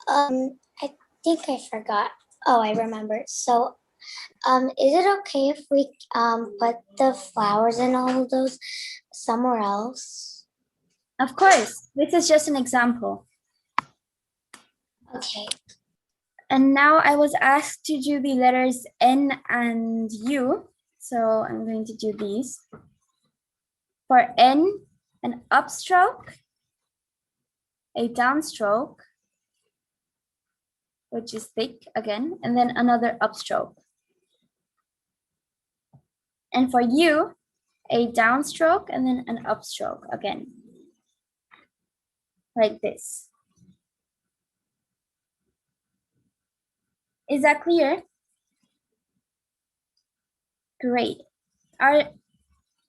I think I forgot. Oh, I remember. So, is it okay if we put the flowers and all of those somewhere else? Of course, this is just an example. Okay. And now I was asked to do the letters N and U. So I'm going to do these. For N, an upstroke, a downstroke, which is thick again, and then another upstroke. And for U, a downstroke and then an upstroke again, like this. Is that clear? Great.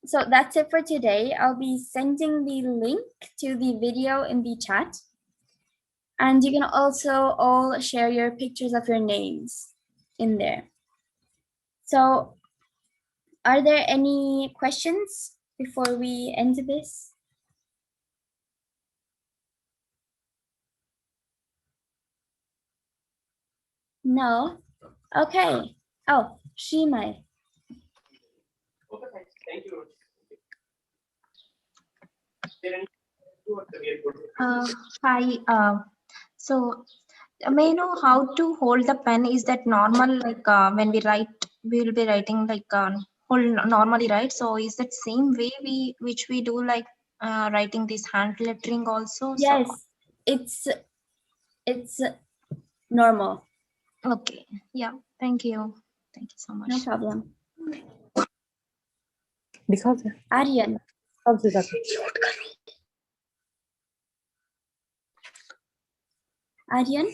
So that's it for today. I'll be sending the link to the video in the chat. And you can also all share your pictures of your names in there. So are there any questions before we end this? No? Okay. Oh, Shimai. Hi. So, may I know how to hold the pen? Is that normal? Like when we write, we will be writing like hold normally, right? So, is that same way which we do like writing this hand lettering also? Yes, it's normal. Okay. Yeah. Thank you. Thank you so much. No problem. Because Aryan. Aryan?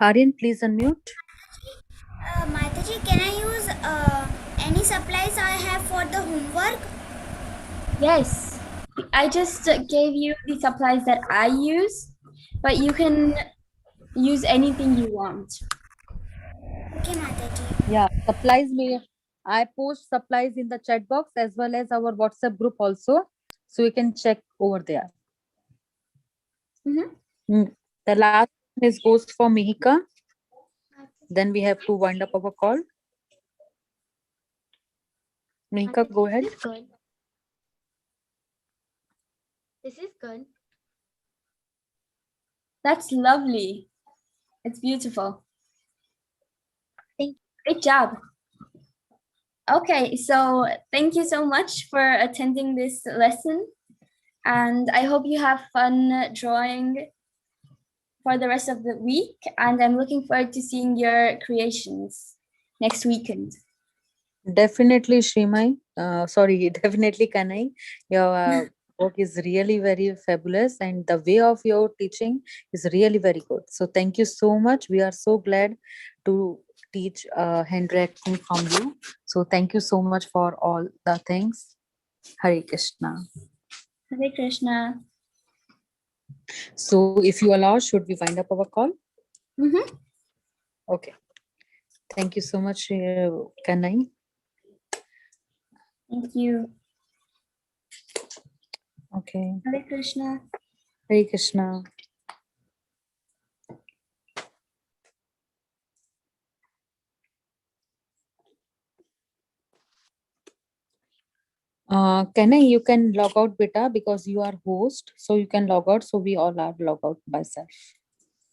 Aryan, please unmute. Mataji, can I use any supplies I have for the homework? Yes. I just gave you the supplies that I use, but you can use anything you want. Okay, Mataji. Yeah, supplies may I post supplies in the chat box as well as our WhatsApp group also, so you can check over there. The last one is goes for Mihika. Then we have to wind up our call. Mihika, go ahead. This is good. This is good. That's lovely. It's beautiful. Thank you. Great job. Okay, so thank you so much for attending this lesson. And I hope you have fun drawing for the rest of the week. And I'm looking forward to seeing your creations next weekend. Definitely, Shrimai. Sorry, definitely, Kanai. Your work is really very fabulous, and the way of your teaching is really very good. So, thank you so much. We are so glad to teach handwriting from you. So, thank you so much for all the things. Hare Krishna. Hare Krishna. So if you allow, should we wind up our call? Mm-hmm. Okay. Thank you so much, Kanai. Thank you. Okay. Hare Krishna. Hare Krishna. Kanai, you can log out, beta, because you are host. So you can log out. So we all are log out by self.